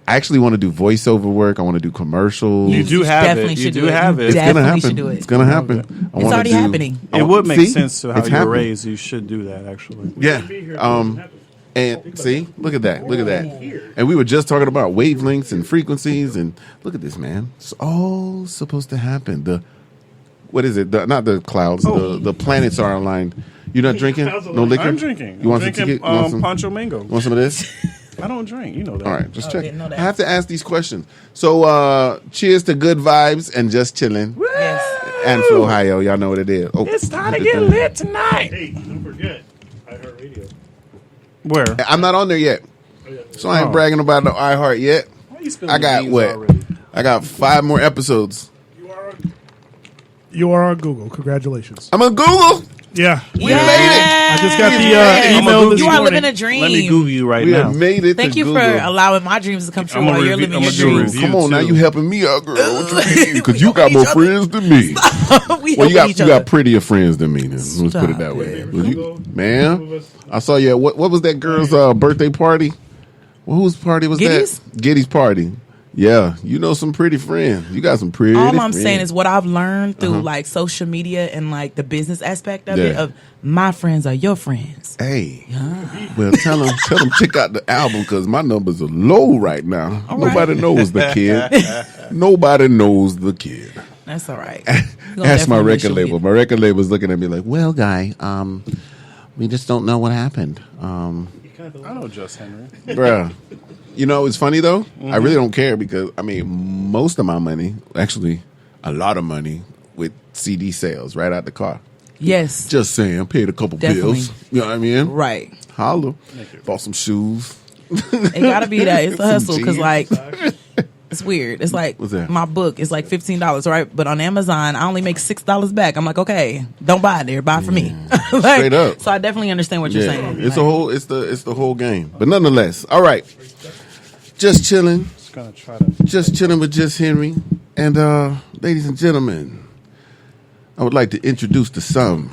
I actually want to do voiceover work. I want to do commercials. You do have it. You do have it. It's going to happen. Should do it. It's going to happen. It's already happening. It would make sense to how you're raised. You should do that, actually. Yeah. And see, look at that. Look at that. And we were just talking about wavelengths and frequencies. And look at this, man. It's all supposed to happen. What is it? Not the clouds. The planets are aligned. You're not drinking? No liquor? I'm drinking. You want I'm some drinking Pancho Mango. You want some of this? I don't drink. You know that. All right, just check. I have to ask these questions. So, cheers to good vibes and just chilling. Yes. And Flow Ohio. Y'all know what it is. Oh, it's time to get lit tonight. Hey, don't forget iHeartRadio. Where? I'm not on there yet. So I ain't bragging about the iHeart yet. Why you spilling I got beans what? already? I I got 5 more episodes. You are on Google. Congratulations. I'm on Google. Yeah. We made it. I just got the email this You are morning. living a dream. Let me Google you right We now. have made it. Thank to you Google. for allowing my dreams to come true while you're living your dreams. Come on, now too. you helping me out, girl. What you mean? Because you got more friends than me. Well, you got prettier friends than me. Then. Let's put it that way. Man, I saw you. What was that girl's birthday party? Whose party was Giddy's? that? Giddy's party. Yeah, you know some pretty friends. You got some pretty. All I'm friends. saying is what I've learned through like social media and like the business aspect of it. Of my friends are your friends. Hey, well, tell them check out the album because my numbers are low right now. Nobody knows the kid. Nobody knows the kid. That's all right. That's my record label. My record label's looking at me like, well, guy, we just don't know what happened. I know Just Henry. Bruh. You know, it's funny, though. I really don't care because, I mean, most of my money, actually, a lot of money with CD sales right out the car. Yes. Just saying. Paid a couple bills. You know what I mean? Right. Holla. Bought some shoes. It got to be that. It's a hustle because, like, it's weird. It's like What's that? my book is like $15, right? But on Amazon, I only make $6 back. I'm like, okay, don't buy it there. Buy it for me. Like, Straight up. So I definitely understand what you're saying. It's a whole. It's the whole game. But nonetheless, all right. Just chilling. Just gonna try to. Just chilling with Just Henry. And ladies and gentlemen, I would like to introduce to some.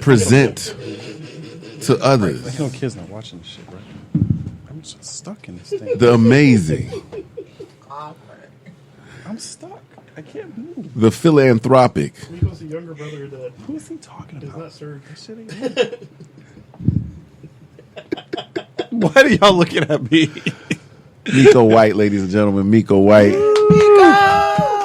Present to others. Like, no kids not watching this shit, right? I'm just stuck in this thing. The amazing. I'm stuck. I can't move. The philanthropic. Mico's a younger brother that. Who is he talking about? Does not serve. Why are y'all looking at me? Mico White, ladies and gentlemen. Mico White.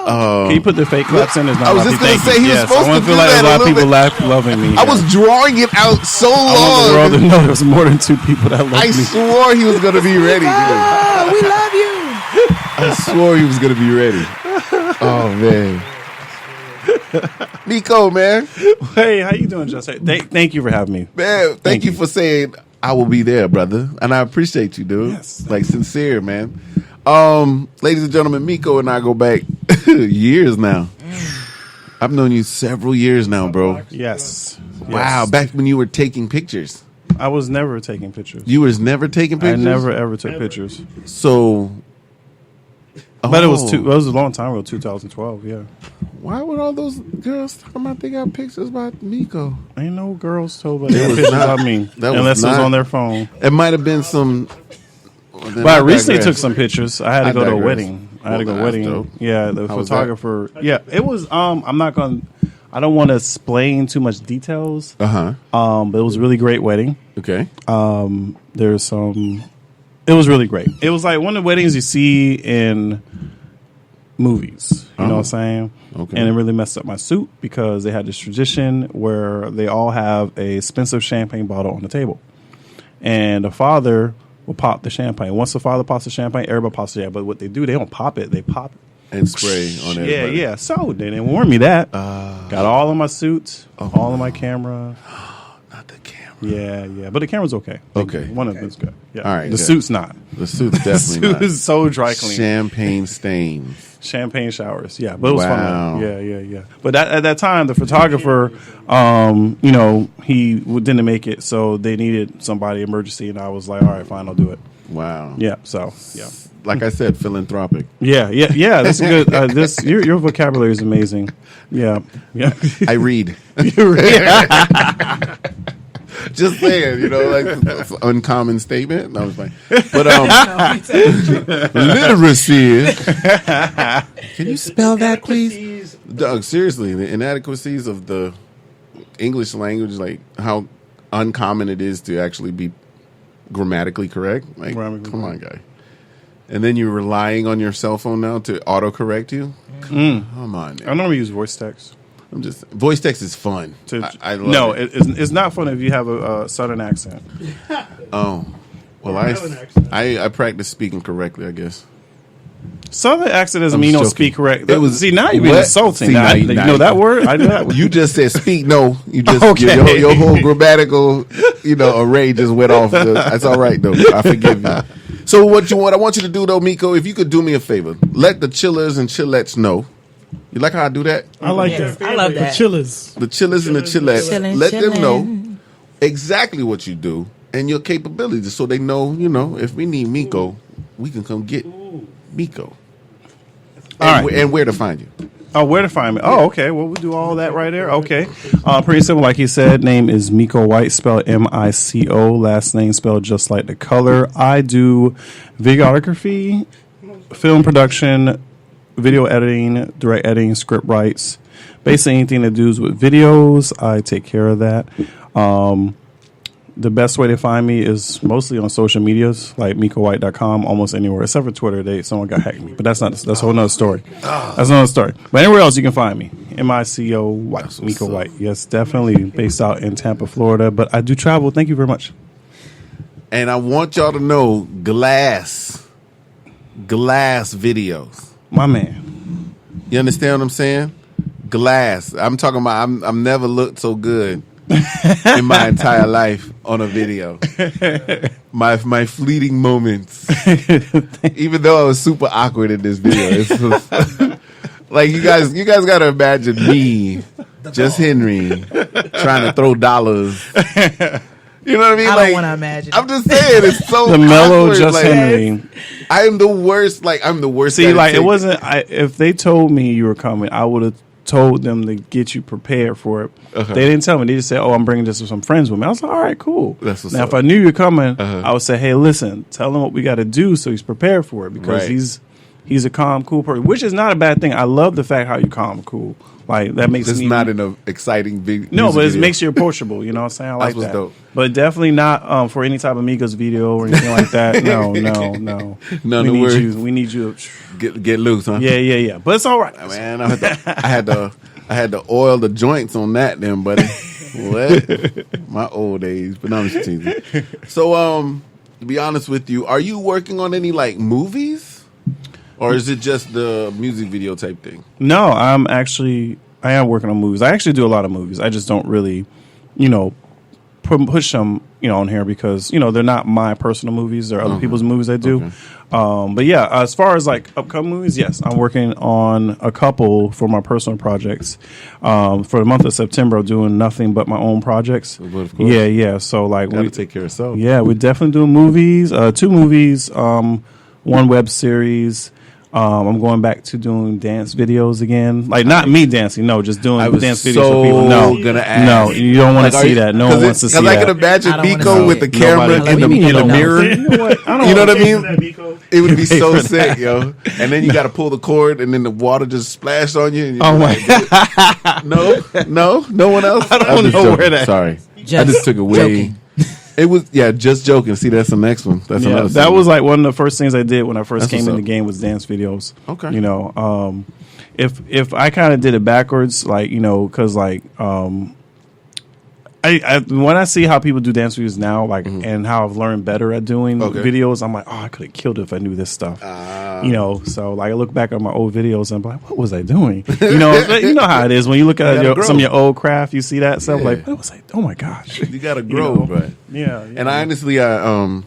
Can you put the fake claps in? There's not I was a lot just of going to people- say he was Yes, supposed I to feel do like that a lot of little people bit. loving me. I was drawing it out so I want the world to long. know there's more than 2 people that love I me. swore he was going to be ready. Oh, we love you. I swore he was going to be ready. Oh, man. Nico, man. Hey, how you doing, Just? Thank you for having me. Man, thank you for saying I will be there, brother. And I appreciate you, dude. Yes. Like, sincere, man. Ladies and gentlemen, Mico and I go back years now. I've known you several years now, bro. Yes. Wow, Yes. back when you were taking pictures. I was never taking pictures. You was never taking pictures? I never ever took pictures. So... But it was a long time ago, 2012, yeah. Why would all those girls talking about they got pictures about Mico? Ain't no girls told about It that was pictures not- about me. that was Unless it was not- on their phone. It might have been some... But I recently took some pictures. I had to go to a digress. wedding. I had to go to a Well, that's wedding. dope. Yeah, the How was photographer. Yeah, it was. I'm not going to... I don't want to explain too much details. Uh-huh. But it was a really great wedding. Okay. There's some... It was really great. It was like one of the weddings you see in movies. You know what I'm saying? Okay. And it really messed up my suit because they had this tradition where they all have a expensive champagne bottle on the table. And the father will pop the champagne. Once the father pops the champagne, everybody pops the champagne. But what they do, they don't pop it. They pop it. And spray on everybody. Yeah. So they didn't warn me that. Got all of my suits, all of my camera. Not the camera. Yeah. But the camera's okay. Okay. One of them's good. Yeah. All right, The good. suit's not. The suit's definitely The suit not. is so dry clean. Champagne stains. Champagne showers, yeah, but it was Wow. fun. Yeah. But at that time, the photographer, he didn't make it, so they needed somebody emergency, and I was like, all right, fine, I'll do it. Wow. Yeah. So yeah. Like I said, philanthropic. Yeah. That's good. Your vocabulary is amazing. Yeah. I read. Just saying, like it's an uncommon statement. No, it's fine. But literacy. Can you spell that, please? Doug, seriously, the inadequacies of the English language, like how uncommon it is to actually be grammatically correct. Like, come on, guy. And then you're relying on your cell phone now to autocorrect you? Come on, man. I normally use voice text. Voice text is fun. I love it. It's not fun if you have a southern accent. Oh, well, I practice speaking correctly, I guess. Southern accent doesn't mean you don't speak correct. See, now you're being What? insulting. See, Now, now you know that word? I know that word. You just said speak. No, you just Okay. your whole grammatical array just went off. That's all right though. I forgive you. So what I want you to do though, Mico, if you could do me a favor, let the chillers and chillettes know. You like how I do that? I like that. I love that. The chillers. The chillers and the chillettes. Chillin', Let them know chillin'. exactly what you do and your capabilities, so they know. If we need Mico, we can come get Mico. And where to find you. Oh, where to find me? Oh, okay. Well, we'll do all that right there. Okay. Pretty simple. Like he said, name is Mico White, spelled Mico. Last name spelled just like the color. I do videography, film production, video editing, direct editing, script writes. Basically anything that does with videos, I take care of that. The best way to find me is mostly on social medias, like MicoWhite.com, almost anywhere, except for Twitter. Someone got hacked me, but that's a whole nother story. That's another story. But anywhere else you can find me, Mico White, Mico White. Yes, definitely based out in Tampa, Florida, but I do travel. Thank you very much. And I want y'all to know glass videos. My man. You understand what I'm saying? Glass. I'm talking about I'm never looked so good in my entire life on a video. My fleeting moments. Even though I was super awkward in this video. It's like you guys gotta imagine me, just Henry, trying to throw dollars. You know what I mean? I don't want to imagine. I'm just saying, it's so the mellow awkward. just Henry. I'm the worst. I'm the worst. See, like it wasn't. If they told me you were coming, I would have told them to get you prepared for it. Uh-huh. They didn't tell me. They just said, "Oh, I'm bringing just some friends with me." I was like, "All right, cool." That's what's now, up. if I knew you were coming, I would say, "Hey, listen, tell him what we got to do so he's prepared for it because Right. he's a calm, cool person, which is not a bad thing. I love the fact how you calm, cool. Like that makes It's me not in an exciting big. no, but it video. makes you approachable. You know what I'm saying? I like what's that. dope. But definitely not for any type of Migos video or anything like that. No. None we of need words. you. We need you. Get loose, huh? Yeah. But it's all right. Man, I had to oil the joints on that, then, buddy. What? My old days, but no, I'm just teasing. So, to be honest with you, are you working on any like movies, or is it just the music video type thing? No, I am working on movies. I actually do a lot of movies. I just don't really, push them, on here because, they're not my personal movies. They're other people's movies I do. Okay. But yeah, as far as like upcoming movies, yes, I'm working on a couple for my personal projects. For the month of September, I'm doing nothing but my own projects. But of course. Yeah. So like Gotta take care of yourself. Yeah, we're definitely doing movies, 2 movies, 1 web series. I'm going back to doing dance videos again. Like not me dancing, no, just doing dance videos for people. No, gonna ask. No, you don't want to see that. No one wants to see that. Because I can imagine Mico with the camera in the mirror. You know what I mean? It would be so sick, yo. And then you got to pull the cord, and then the water just splashed on you. And Oh my god! No one else. I don't know where that. Sorry, I just took it way. It was just joking. See, that's the next one. That's another. That was like one of the first things I did when I first That's came in what's the game was dance videos. Okay. If I kind of did it backwards, like because like I when I see how people do dance videos now, like and how I've learned better at doing videos, I'm like, oh, I could have killed it if I knew this stuff. So like I look back at my old videos and I'm like, what was I doing? You know how it is when you look at some of your old craft, you see that stuff like, what was I? Oh my gosh, you gotta grow, right? Yeah. And I honestly, I'm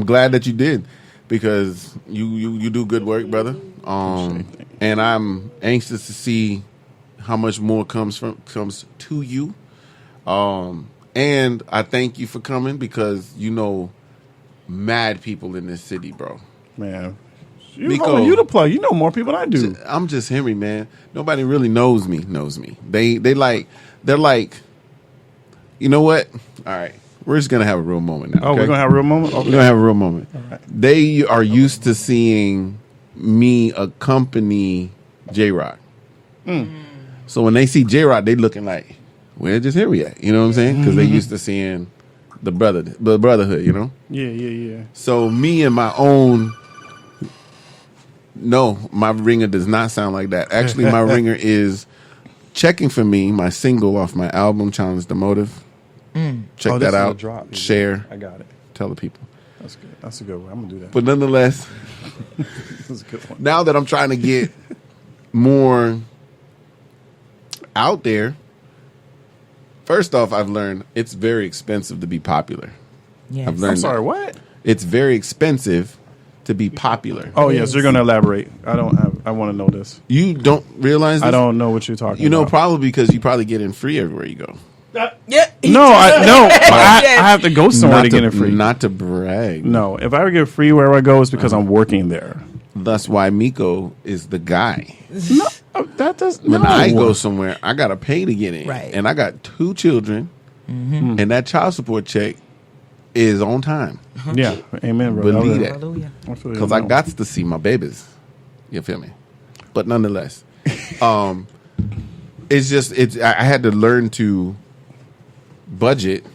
glad that you did because you do good work, brother. And I'm anxious to see how much more comes to you. And I thank you for coming because mad people in this city, bro. Man, you the plug. You know more people than I do. I'm just Henry, man. Nobody really knows me. They're like, you know what? All right, we're just gonna have a real moment now. Oh, okay? We're gonna have a real moment. Okay. We're gonna have a real moment. All right. They are used to seeing me accompany J-Rock. So when they see J-Rock, they looking like, where just Henry at? You know what I'm saying? Because they used to seeing the brotherhood, Yeah. So me and my own. No, my ringer does not sound like that. Actually, my ringer is Checking For Me, my single off my album, Challenge the Motive. Check that out. Drop. Share. I got it. Tell the people. That's good. That's a good one. I'm going to do that. But nonetheless, That's a good one. now that I'm trying to get more out there, first off, I've learned it's very expensive to be popular. Yes. I've learned I'm sorry, that. what? It's very expensive to be popular. Oh yes, you're gonna elaborate. I want to know this. You don't realize this? I don't know what you're talking. You know, about. probably because you probably get in free everywhere you go. Yeah. I have to go somewhere to get it free. Not to brag. No, if I ever get free wherever I go, it's because I'm working there. That's why Mico is the guy. No, that does. When I go somewhere, I gotta pay to get in, Right. and I got 2 children, and that child support check is on time. Yeah, amen, brother. Believe that, Hallelujah. because I got to see my babies. You feel me? But nonetheless, it's just I had to learn to budget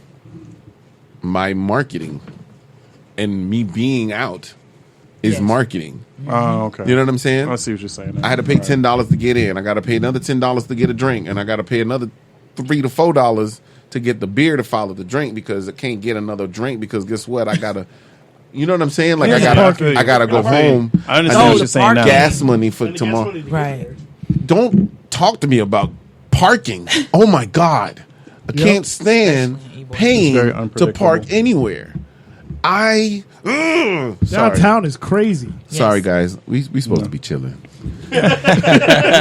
my marketing, and me being out is marketing. Oh, okay. You know what I'm saying? I see what you're saying. I had to pay $10 to get in. I got to pay another $10 to get a drink, and I got to pay another $3 to $4 to get the beer to follow the drink, because I can't get another drink because guess what? I gotta. You know what I'm saying? Like I gotta go home. I understand what you're saying now. Gas money for tomorrow. Right. Don't talk to me about parking. Oh my God, I can't stand paying to park anywhere. Sorry. Downtown is crazy. Sorry, guys. We supposed to be chilling.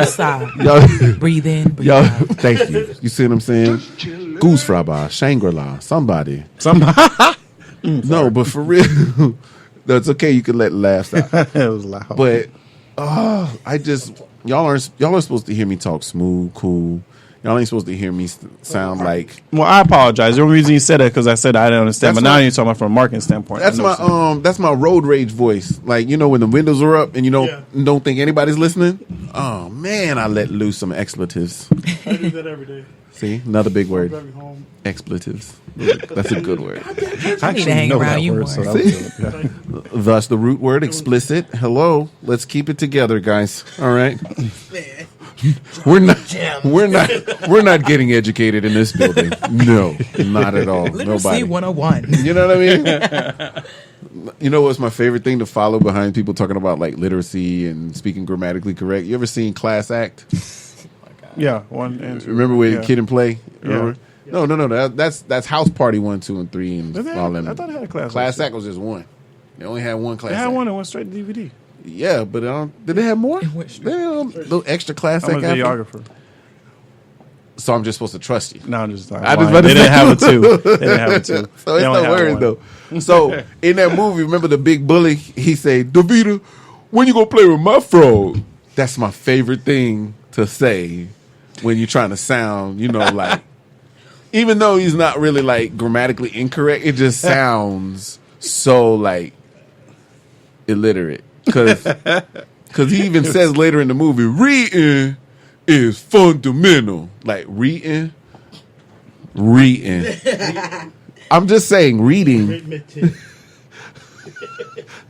Stop. Y'all, Breathe in. Breathe y'all, out. thank you. You see what I'm saying? Goose Fraba, Shangri-La, somebody. No, but for real, that's okay. You can let laughs out. It was loud. But y'all are supposed to hear me talk smooth, cool. Y'all ain't supposed to hear me sound like. Well, I apologize. The only reason you said that because I said I didn't understand. But now you're talking about from a marketing standpoint. That's my road rage voice. Like, you know, when the windows are up and you don't think anybody's listening. Oh man, I let loose some expletives. I do that every day. See, another big word. Driving home. Expletives. That's a good word. I need to hang around you more. Thus the root word explicit. Hello, let's keep it together, guys. All right. We're not getting educated in this building. No, not at all. Literacy Nobody. 101. You know what I mean? You know what's my favorite thing to follow behind people talking about like literacy and speaking grammatically correct? You ever seen Class Act? Yeah, 1 and 2. Remember with Kid and Play? Remember? Yeah. No. That's House Party 1, 2, and 3, and all them. I thought it had a Class Act. Class Act was just one. They only had one Class They had Act. one that went straight to DVD. Yeah, but did they have more? They had a little extra Class Act. I'm a videographer. So I'm just supposed to trust you. No, I'm just like, they didn't have a 2. They didn't have a 2. So it's no worries though. So in that movie, remember the big bully? He said, "Davida, when you gonna play with my frog?" That's my favorite thing to say when you're trying to sound, you know, like, even though he's not really like grammatically incorrect, it just sounds so like illiterate. Because he even says later in the movie, reading is fundamental. Like reading. I'm just saying reading.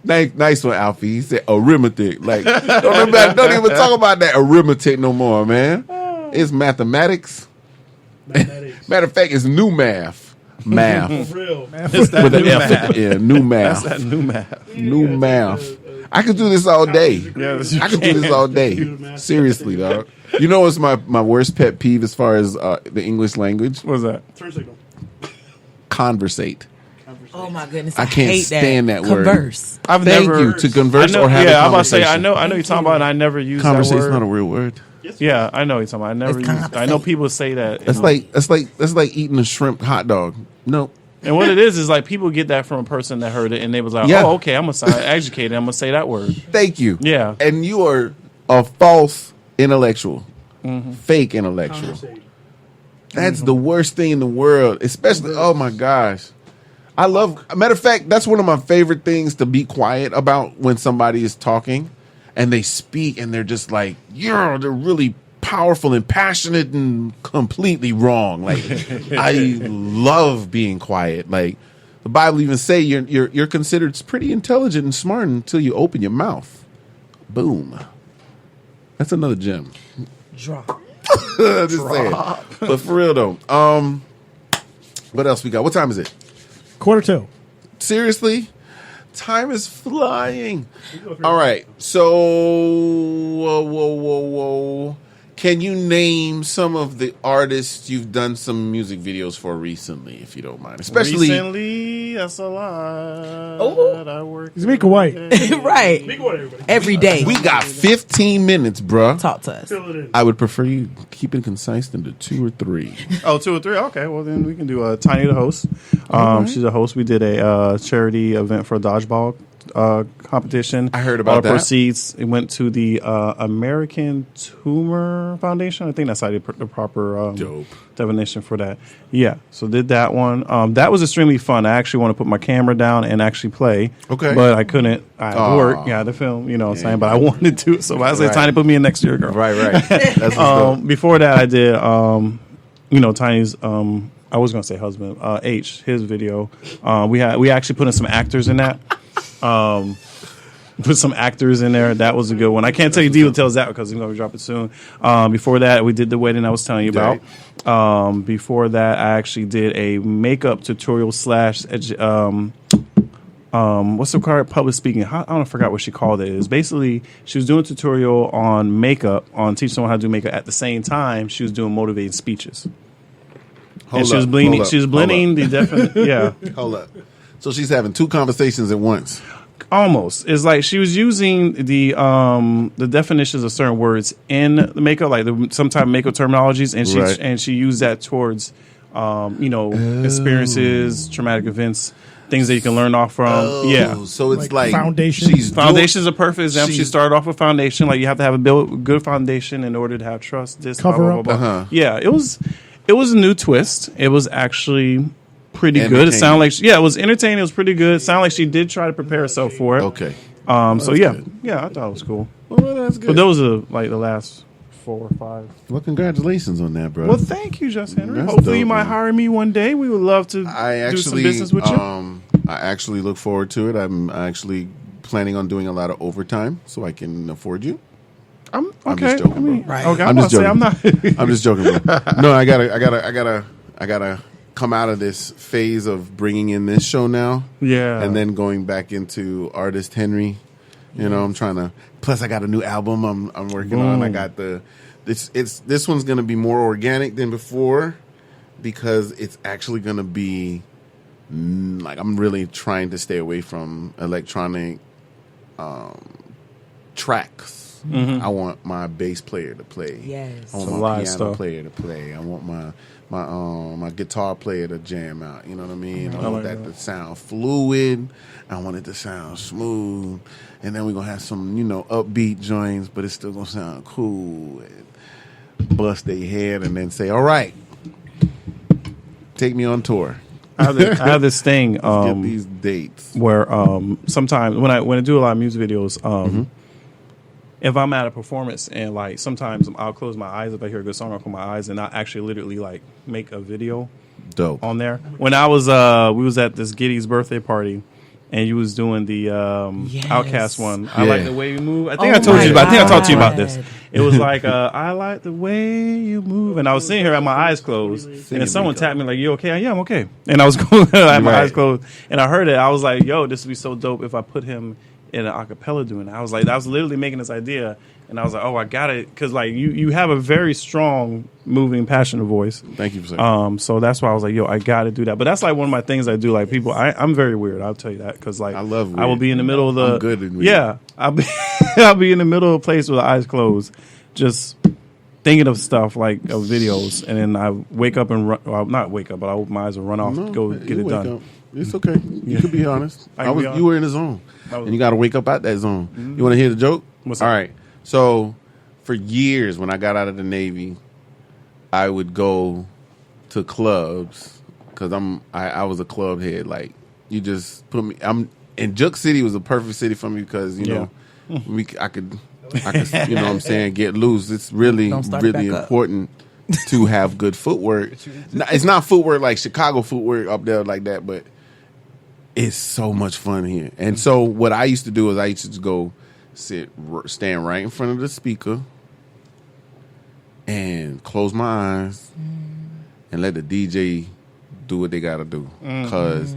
Nice one, Alfie. He said arithmetic. Like, don't even talk about that arithmetic no more, man. It's mathematics. Matter of fact, it's new math. Math. For real. It's that new math. Yeah, new math. That's that new math. New math. I could do this all day. I could do this all day. Seriously, dog. You know what's my worst pet peeve as far as the English language? What's that? Turn signal. Conversate. Oh my goodness! I can't hate stand that word. Converse. Thank you to converse or have a conversation. Yeah, I'm about to say I know you're talking about, and I never use that word. Conversation's not a real word. Yeah, I know you're talking about. I never use. I know people say that. That's like eating a shrimp hot dog. No. And what it is like people get that from a person that heard it, and they was like, "Oh, okay, I'm gonna sound educated. I'm gonna say that word." Thank you. Yeah, and you are a false intellectual, fake intellectual. That's the worst thing in the world. Especially, oh my gosh, I love. Matter of fact, that's one of my favorite things to be quiet about when somebody is talking, and they speak, and they're just like, they're really powerful and passionate and completely wrong. Like, I love being quiet. Like, the Bible even say you're considered pretty intelligent and smart until you open your mouth. Boom. That's another gem. Drop. Just saying. But for real though, what else we got? What time is it? 1:45. Seriously? Time is flying. All right. So, whoa. Can you name some of the artists you've done some music videos for recently, if you don't mind? Especially recently, that's a lot. Oh, I work. He's Mico White, right? Mico White, everybody. Every day. We got 15 minutes, bruh. Talk to us. Fill it in. I would prefer you keep it concise into 2 or 3. Oh, 2 or 3. Okay, well then we can do Tiny the host. She's a host. We did a charity event for a dodgeball competition. I heard about All that. Proceeds it went to the American Tumor Foundation. I think that's how the proper definition for that. Yeah, so did that one. That was extremely fun. I actually want to put my camera down and actually play. Okay, but I couldn't. I had to work. Yeah, I had to film. You know what I'm saying? But I wanted to. So I said, Tiny, put me in next year, girl. Right. That's before that, I did. Tiny's. I was gonna say husband. H, his video. We actually put in some actors in that. Put some actors in there. That was a good one. I can't tell you details that because we're going to drop it soon. Before that, we did the wedding I was telling you about. Before that, I actually did a makeup tutorial / what's the called? Public speaking. I don't forgot what she called it. It was basically she was doing a tutorial on makeup, on teaching someone how to do makeup. At the same time, she was doing motivating speeches. She was blending the definition. Yeah. Hold up. So she's having 2 conversations at once. Almost. It's like she was using the definitions of certain words in the makeup, like some type of makeup terminologies, and she used that towards experiences, traumatic events, things that you can learn off from. Yeah. So it's like foundation. Foundation's a perfect example. She started off with foundation. Like you have to have a good foundation in order to have trust. This cover blah, blah, blah, blah. Yeah. It was a new twist. It was actually pretty good. It sounded like it was entertaining. It was pretty good. It sounded like she did try to prepare herself for it. Okay. So yeah, I thought it was cool. Well, that's good. But those are like the last 4 or 5. Well, congratulations on that, bro. Well, thank you, Just Henry. That's Hopefully, you dope, might hire me one day. We would love to do some business with you. I actually look forward to it. I'm actually planning on doing a lot of overtime so I can afford you. I'm just joking, bro. Okay, I'm just joking. I'm not. I'm just joking, bro. No, I gotta come out of this phase of bringing in this show now. Yeah. And then going back into artist Henry. You know, I'm trying to. Plus, I got a new album I'm working on. I got this one's gonna be more organic than before because it's actually gonna be like I'm really trying to stay away from electronic tracks. I want my bass player to play. Yes. I want my piano player to play. I want my guitar player to jam out. You know what I mean? I want that to sound fluid. I want it to sound smooth. And then we're going to have some, upbeat joints, but it's still going to sound cool. And bust their head and then say, all right, take me on tour. I have this thing. Let's get these dates. Where sometimes when I do a lot of music videos, if I'm at a performance and like sometimes I'll close my eyes if I hear a good song, I'll close my eyes and I'll actually literally like make a video on there. When I was we was at this Giddy's birthday party and you was doing the Outkast one. I like the way you move. I think I talked to you about this. It was like I like the way you move, and I was sitting here with my eyes closed, and then someone tapped me like, "You okay?" Yeah, I'm okay. And I was going I had my eyes closed, and I heard it. I was like, "Yo, this would be so dope if I put him in an acapella doing it." I was literally making this idea, and I was like, "Oh, I got it," because like you have a very strong, moving, passionate voice. Thank you for saying. So that's why I was like, "Yo, I got to do that." But that's like one of my things I do. Like people, I'm very weird. I'll tell you that because like I love weird. I will be in the middle of the I'm good in weird. Yeah, I'll be in the middle of a place with the eyes closed, just thinking of stuff like of videos, and then I wake up and run. Well, not wake up, but I open my eyes and run off to go get it done. Up. It's okay. You could be honest. You were in the zone. And you got to wake up out that zone. Mm-hmm. You want to hear the joke? What's All up? right. So, for years, when I got out of the Navy, I would go to clubs because I was a club head. Like you just put me. And Juk City was a perfect city for me because I could you know what I'm saying, get loose. It's really important to have good footwork. It's not footwork like Chicago footwork up there like that, but it's so much fun here. And so what I used to do is I used to just go stand right in front of the speaker and close my eyes and let the DJ do what they got to do. Because,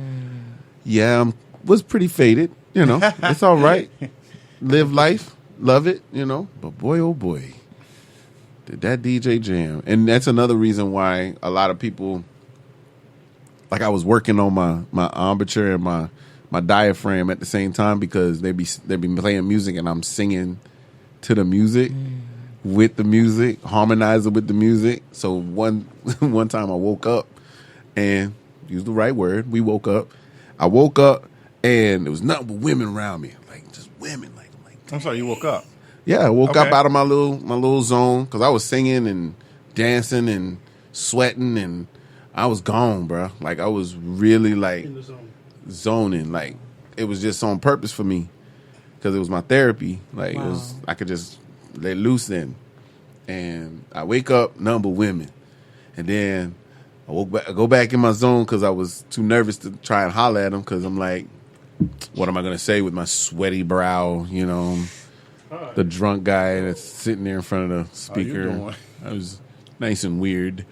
I was pretty faded, It's all right. Live life. Love it, But boy, oh boy. Did that DJ jam? And that's another reason why a lot of people, like I was working on my embouchure and my diaphragm at the same time because they be playing music and I'm singing to the music with the music, harmonizing with the music. So one time I woke up and use the right word. We woke up. I woke up and there was nothing but women around me, like just women. Like I'm sorry, you woke up. Yeah, I woke up out of my little zone because I was singing and dancing and sweating and I was gone, bro. Like I was really like In the zone. zoning. Like it was just on purpose for me because it was my therapy. Like Wow. it was, I could just let loose then. And I wake up, nothing but women, and then I go back in my zone because I was too nervous to try and holler at them because I'm like, what am I gonna say with my sweaty brow? You know. The drunk guy that's sitting there in front of the speaker. I was nice and weird.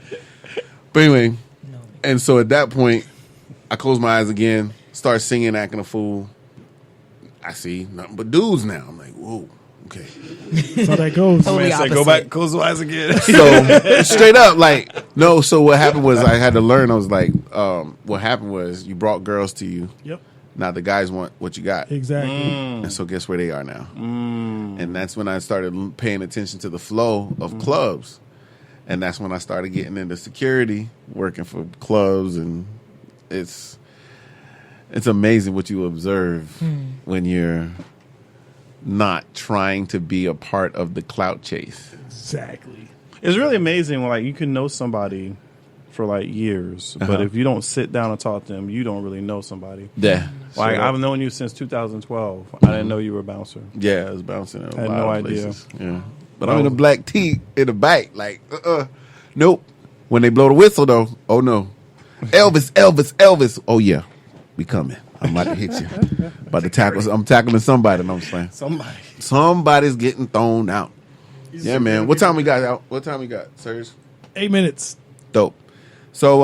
But anyway, and so at that point, I close my eyes again, start singing, acting a fool. I see nothing but dudes now. I'm like, whoa, okay. That's how that goes. Totally Man said, go back, close your eyes again. So straight up, like, no. So what happened was I had to learn. I was like, what happened was you brought girls to you. Yep. Now the guys want what you got. Exactly. And so guess where they are now? And that's when I started paying attention to the flow of clubs. And that's when I started getting into security, working for clubs. And it's amazing what you observe when you're not trying to be a part of the clout chase. Exactly. It's really amazing when like you can know somebody for like years, but if you don't sit down and talk to them, you don't really know somebody. Yeah. Like I've known you since 2012. I didn't know you were a bouncer. Yeah, I was bouncing in a I had lot no of idea. places. Yeah. But I'm in a black tee in the back. Like, nope. When they blow the whistle, though, oh no. Elvis. Oh yeah, we coming. I'm about to hit you. About to tackle. I'm tackling somebody. No, I'm saying. Somebody's getting thrown out. Yeah, man. What time we got out? What time we got, sirs? 8 minutes. Dope. So,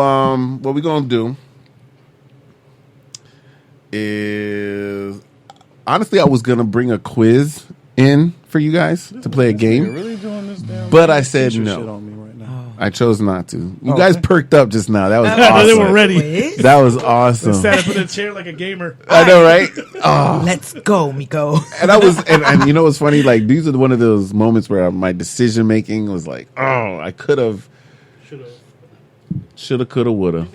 what we gonna do is, honestly, I was gonna bring a quiz in for you guys to play a game, Really doing this damn but I said teacher no. shit on me right now. I chose not to. You guys perked up just now. That was awesome. They were ready. That was awesome. They sat up in a chair like a gamer. I know, right? Oh. Let's go, Mico. And I was, and you know what's funny? Like these are one of those moments where my decision making was like, oh, I could have, shoulda, coulda, woulda.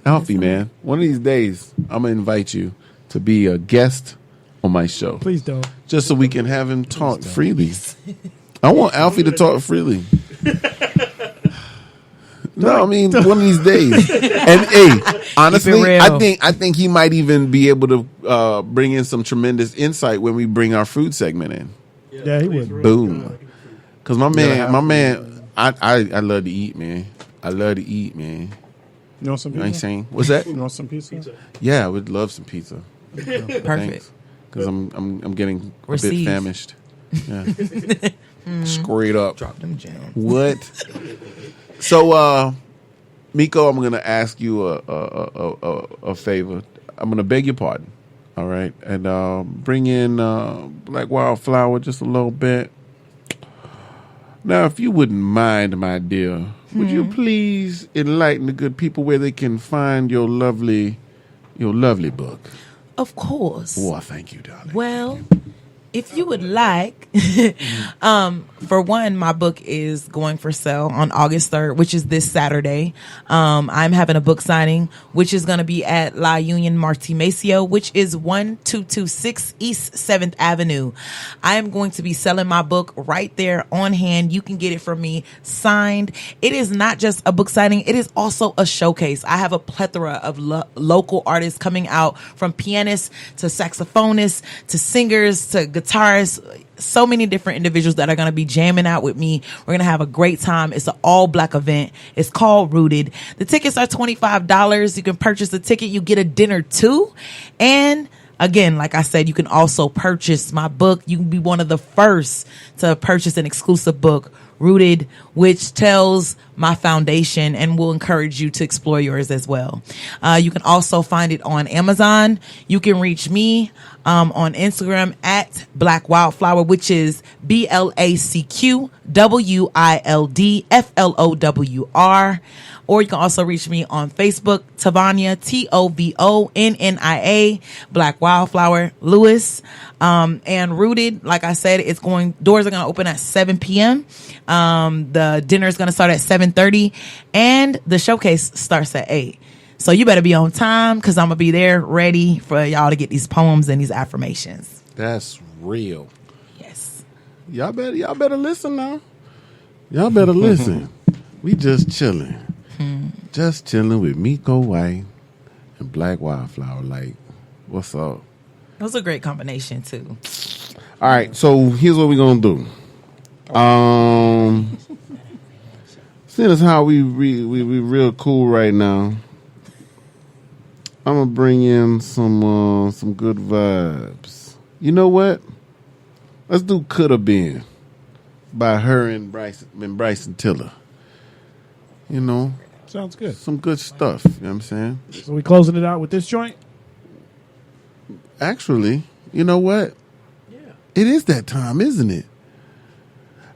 Alfie, man, one of these days I'm gonna invite you to be a guest on my show. Please don't. Just so we can have him talk freely. I want Alfie to talk freely. No, I mean one of these days. And hey, honestly, I think he might even be able to bring in some tremendous insight when we bring our food segment in. Yeah, he would. Boom. Because my man, I love to eat, man. I love to eat, man. You want some pizza? I ain't saying. What's that? You want some pizza? Yeah, I would love some pizza. Perfect. Because I'm getting a Receive. bit famished. Yeah. Straight up. Drop them jams. What? So, Mico, I'm going to ask you a favor. I'm going to beg your pardon. All right. And bring in Black Wildflower just a little bit. Now, if you wouldn't mind, my dear, would you please enlighten the good people where they can find your lovely book? Of course. Oh, thank you, darling. Well, if you would like, for one, my book is going for sale on August 3rd, which is this Saturday. I'm having a book signing, which is going to be at La Union Marti Maceo, which is 1226 East 7th Avenue. I am going to be selling my book right there on hand. You can get it from me signed. It is not just a book signing. It is also a showcase. I have a plethora of local artists coming out, from pianists to saxophonists to singers to guitarists, so many different individuals that are going to be jamming out with me. We're going to have a great time. It's an all black event. It's called Rooted. The tickets are $25. You can purchase a ticket. You get a dinner too. And again, like I said, you can also purchase my book. You can be one of the first to purchase an exclusive book, Rooted, which tells my foundation and will encourage you to explore yours as well. You can also find it on Amazon. You can reach me on Instagram at Black Wildflower, which is BLACQWILDFLOWR. Or you can also reach me on Facebook, Tavonia, TOVONNIA, Black Wildflower Lewis. And Rooted, like I said, doors are going to open at 7 p.m. The dinner is going to start at 7:30, and the showcase starts at 8. So you better be on time, because I'm going to be there ready for y'all to get these poems and these affirmations. That's real. Yes. Y'all better listen now. Y'all better listen. We just chilling. Just chilling with Mico White and Black Wildflower. Like, what's up? That was a great combination too. All right, so here's what we're gonna do. Seeing as how we real cool right now, I'm gonna bring in some good vibes. You know what? Let's do "Coulda Been" by her and Bryson Tiller. You know, sounds good. Some good stuff. You know what I'm saying? So we closing it out with this joint? Actually, you know what? Yeah. It is that time, isn't it?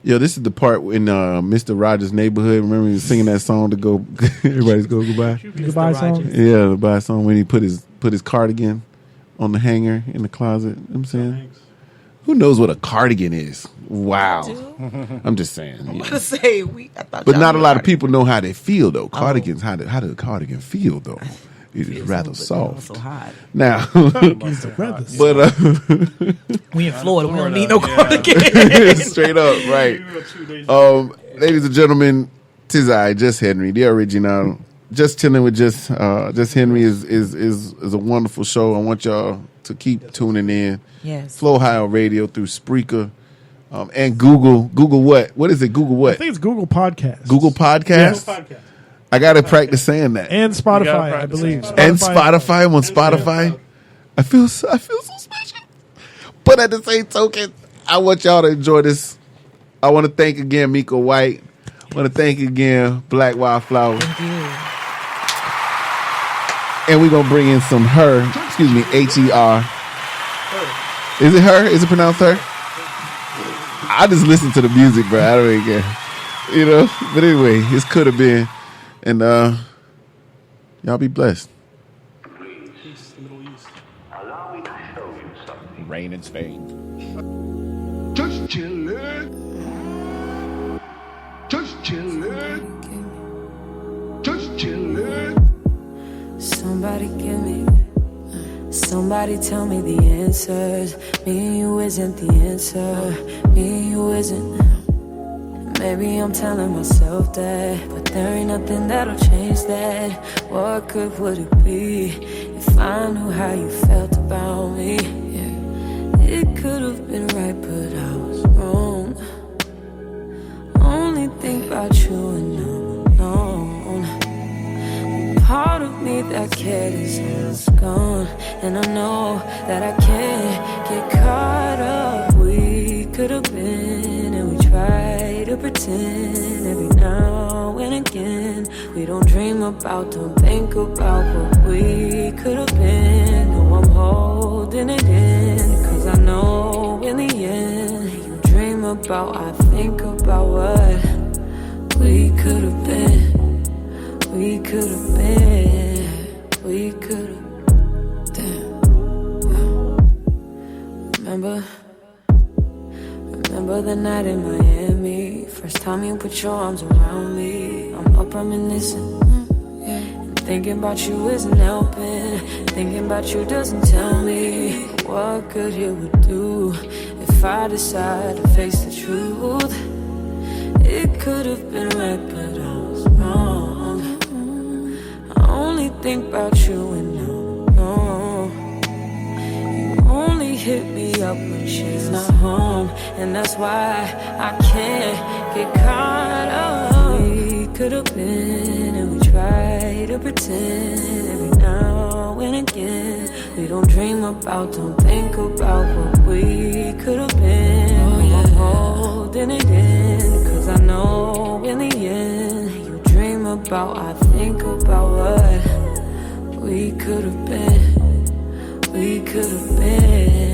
Yo, this is the part in Mr. Rogers' Neighborhood. Remember he was singing that song to go everybody's go goodbye? Goodbye song? Yeah, the goodbye song when he put his cardigan on the hanger in the closet. You know what I'm saying? Who knows what a cardigan is? Wow. I'm just saying. I'm about to say, but not a lot of people know how they feel, though. Cardigans, how does a cardigan feel, though? It is rather soft. So hot. Now, but we in Florida, we don't need no cardigan. Straight up, right. Ladies and gentlemen, 'tis I, Just Henry, the original. Just Chilling with Just Henry is a wonderful show. I want y'all to keep tuning in. Yes. Flow High on Radio through Spreaker. And Google what? What is it? Google what? I think it's Google Podcasts. Google Podcasts? Yes. I got to practice saying that. And Spotify, I believe. And Spotify. I'm on Spotify. I feel so special. But at the same token, I want y'all to enjoy this. I want to thank again Mico White. I want to thank again Black Wildflower. Thank you. And we're going to bring in some her. Excuse me, H-E-R. Is it her? Is it pronounced her? I just listen to the music, bro. I don't really care. You know? But anyway, this could have been. And y'all be blessed. Rain in Spain. Just chillin'. Just chillin'. Just chillin'. Somebody tell me the answers. Me and you isn't the answer. Me and you isn't. Maybe I'm telling myself that, but there ain't nothing that'll change that. What good would it be if I knew how you felt about me? Yeah. It could have been right, but I was wrong. Only think about you and I'm alone. Part of me that cared is gone, and I know that I can't get caught up. We could have been, and we tried to pretend every now and again. We don't dream about, don't think about what we could have been. No, I'm holding it in, 'cause I know in the end, you dream about, I think about what we could have been. We could have been, we could have, damn, yeah. Remember the night in Miami, first time you put your arms around me. I'm up reminiscing, yeah. And thinking about you isn't helping. Thinking about you doesn't tell me what good it would do if I decide to face the truth. It could have been right, but I was wrong. I only think about you and no. You only hit me up when she's not home, and that's why I can't get caught up. We could have been, and we try to pretend every now and again. We don't dream about, don't think about what we could have been. Oh, yeah. I'm holding it in, 'cause I know in the end, you dream about, I think about what we could have been. We could have been.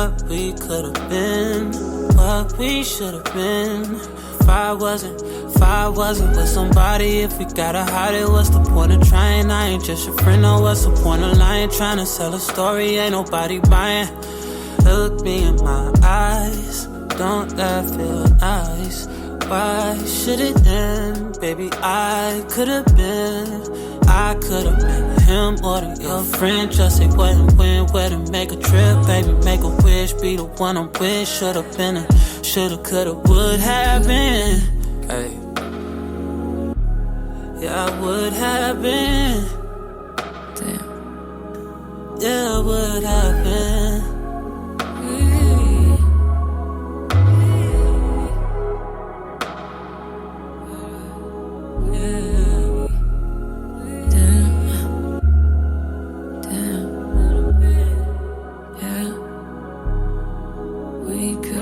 what we could have been, what we should have been. If I wasn't with somebody, if we gotta hide it, what's the point of trying? I ain't just your friend, no, what's the point of lying? Trying to sell a story, ain't nobody buying. Look me in my eyes, don't that feel nice? Why should it end? Baby, I could've been him or your friend. Just say what and when, where to make a trip. Baby, make a wish, be the one I'm with. Should've been a, shoulda, coulda, would have been. Hey. Yeah, I would have been. Damn. Yeah, I would have been. We could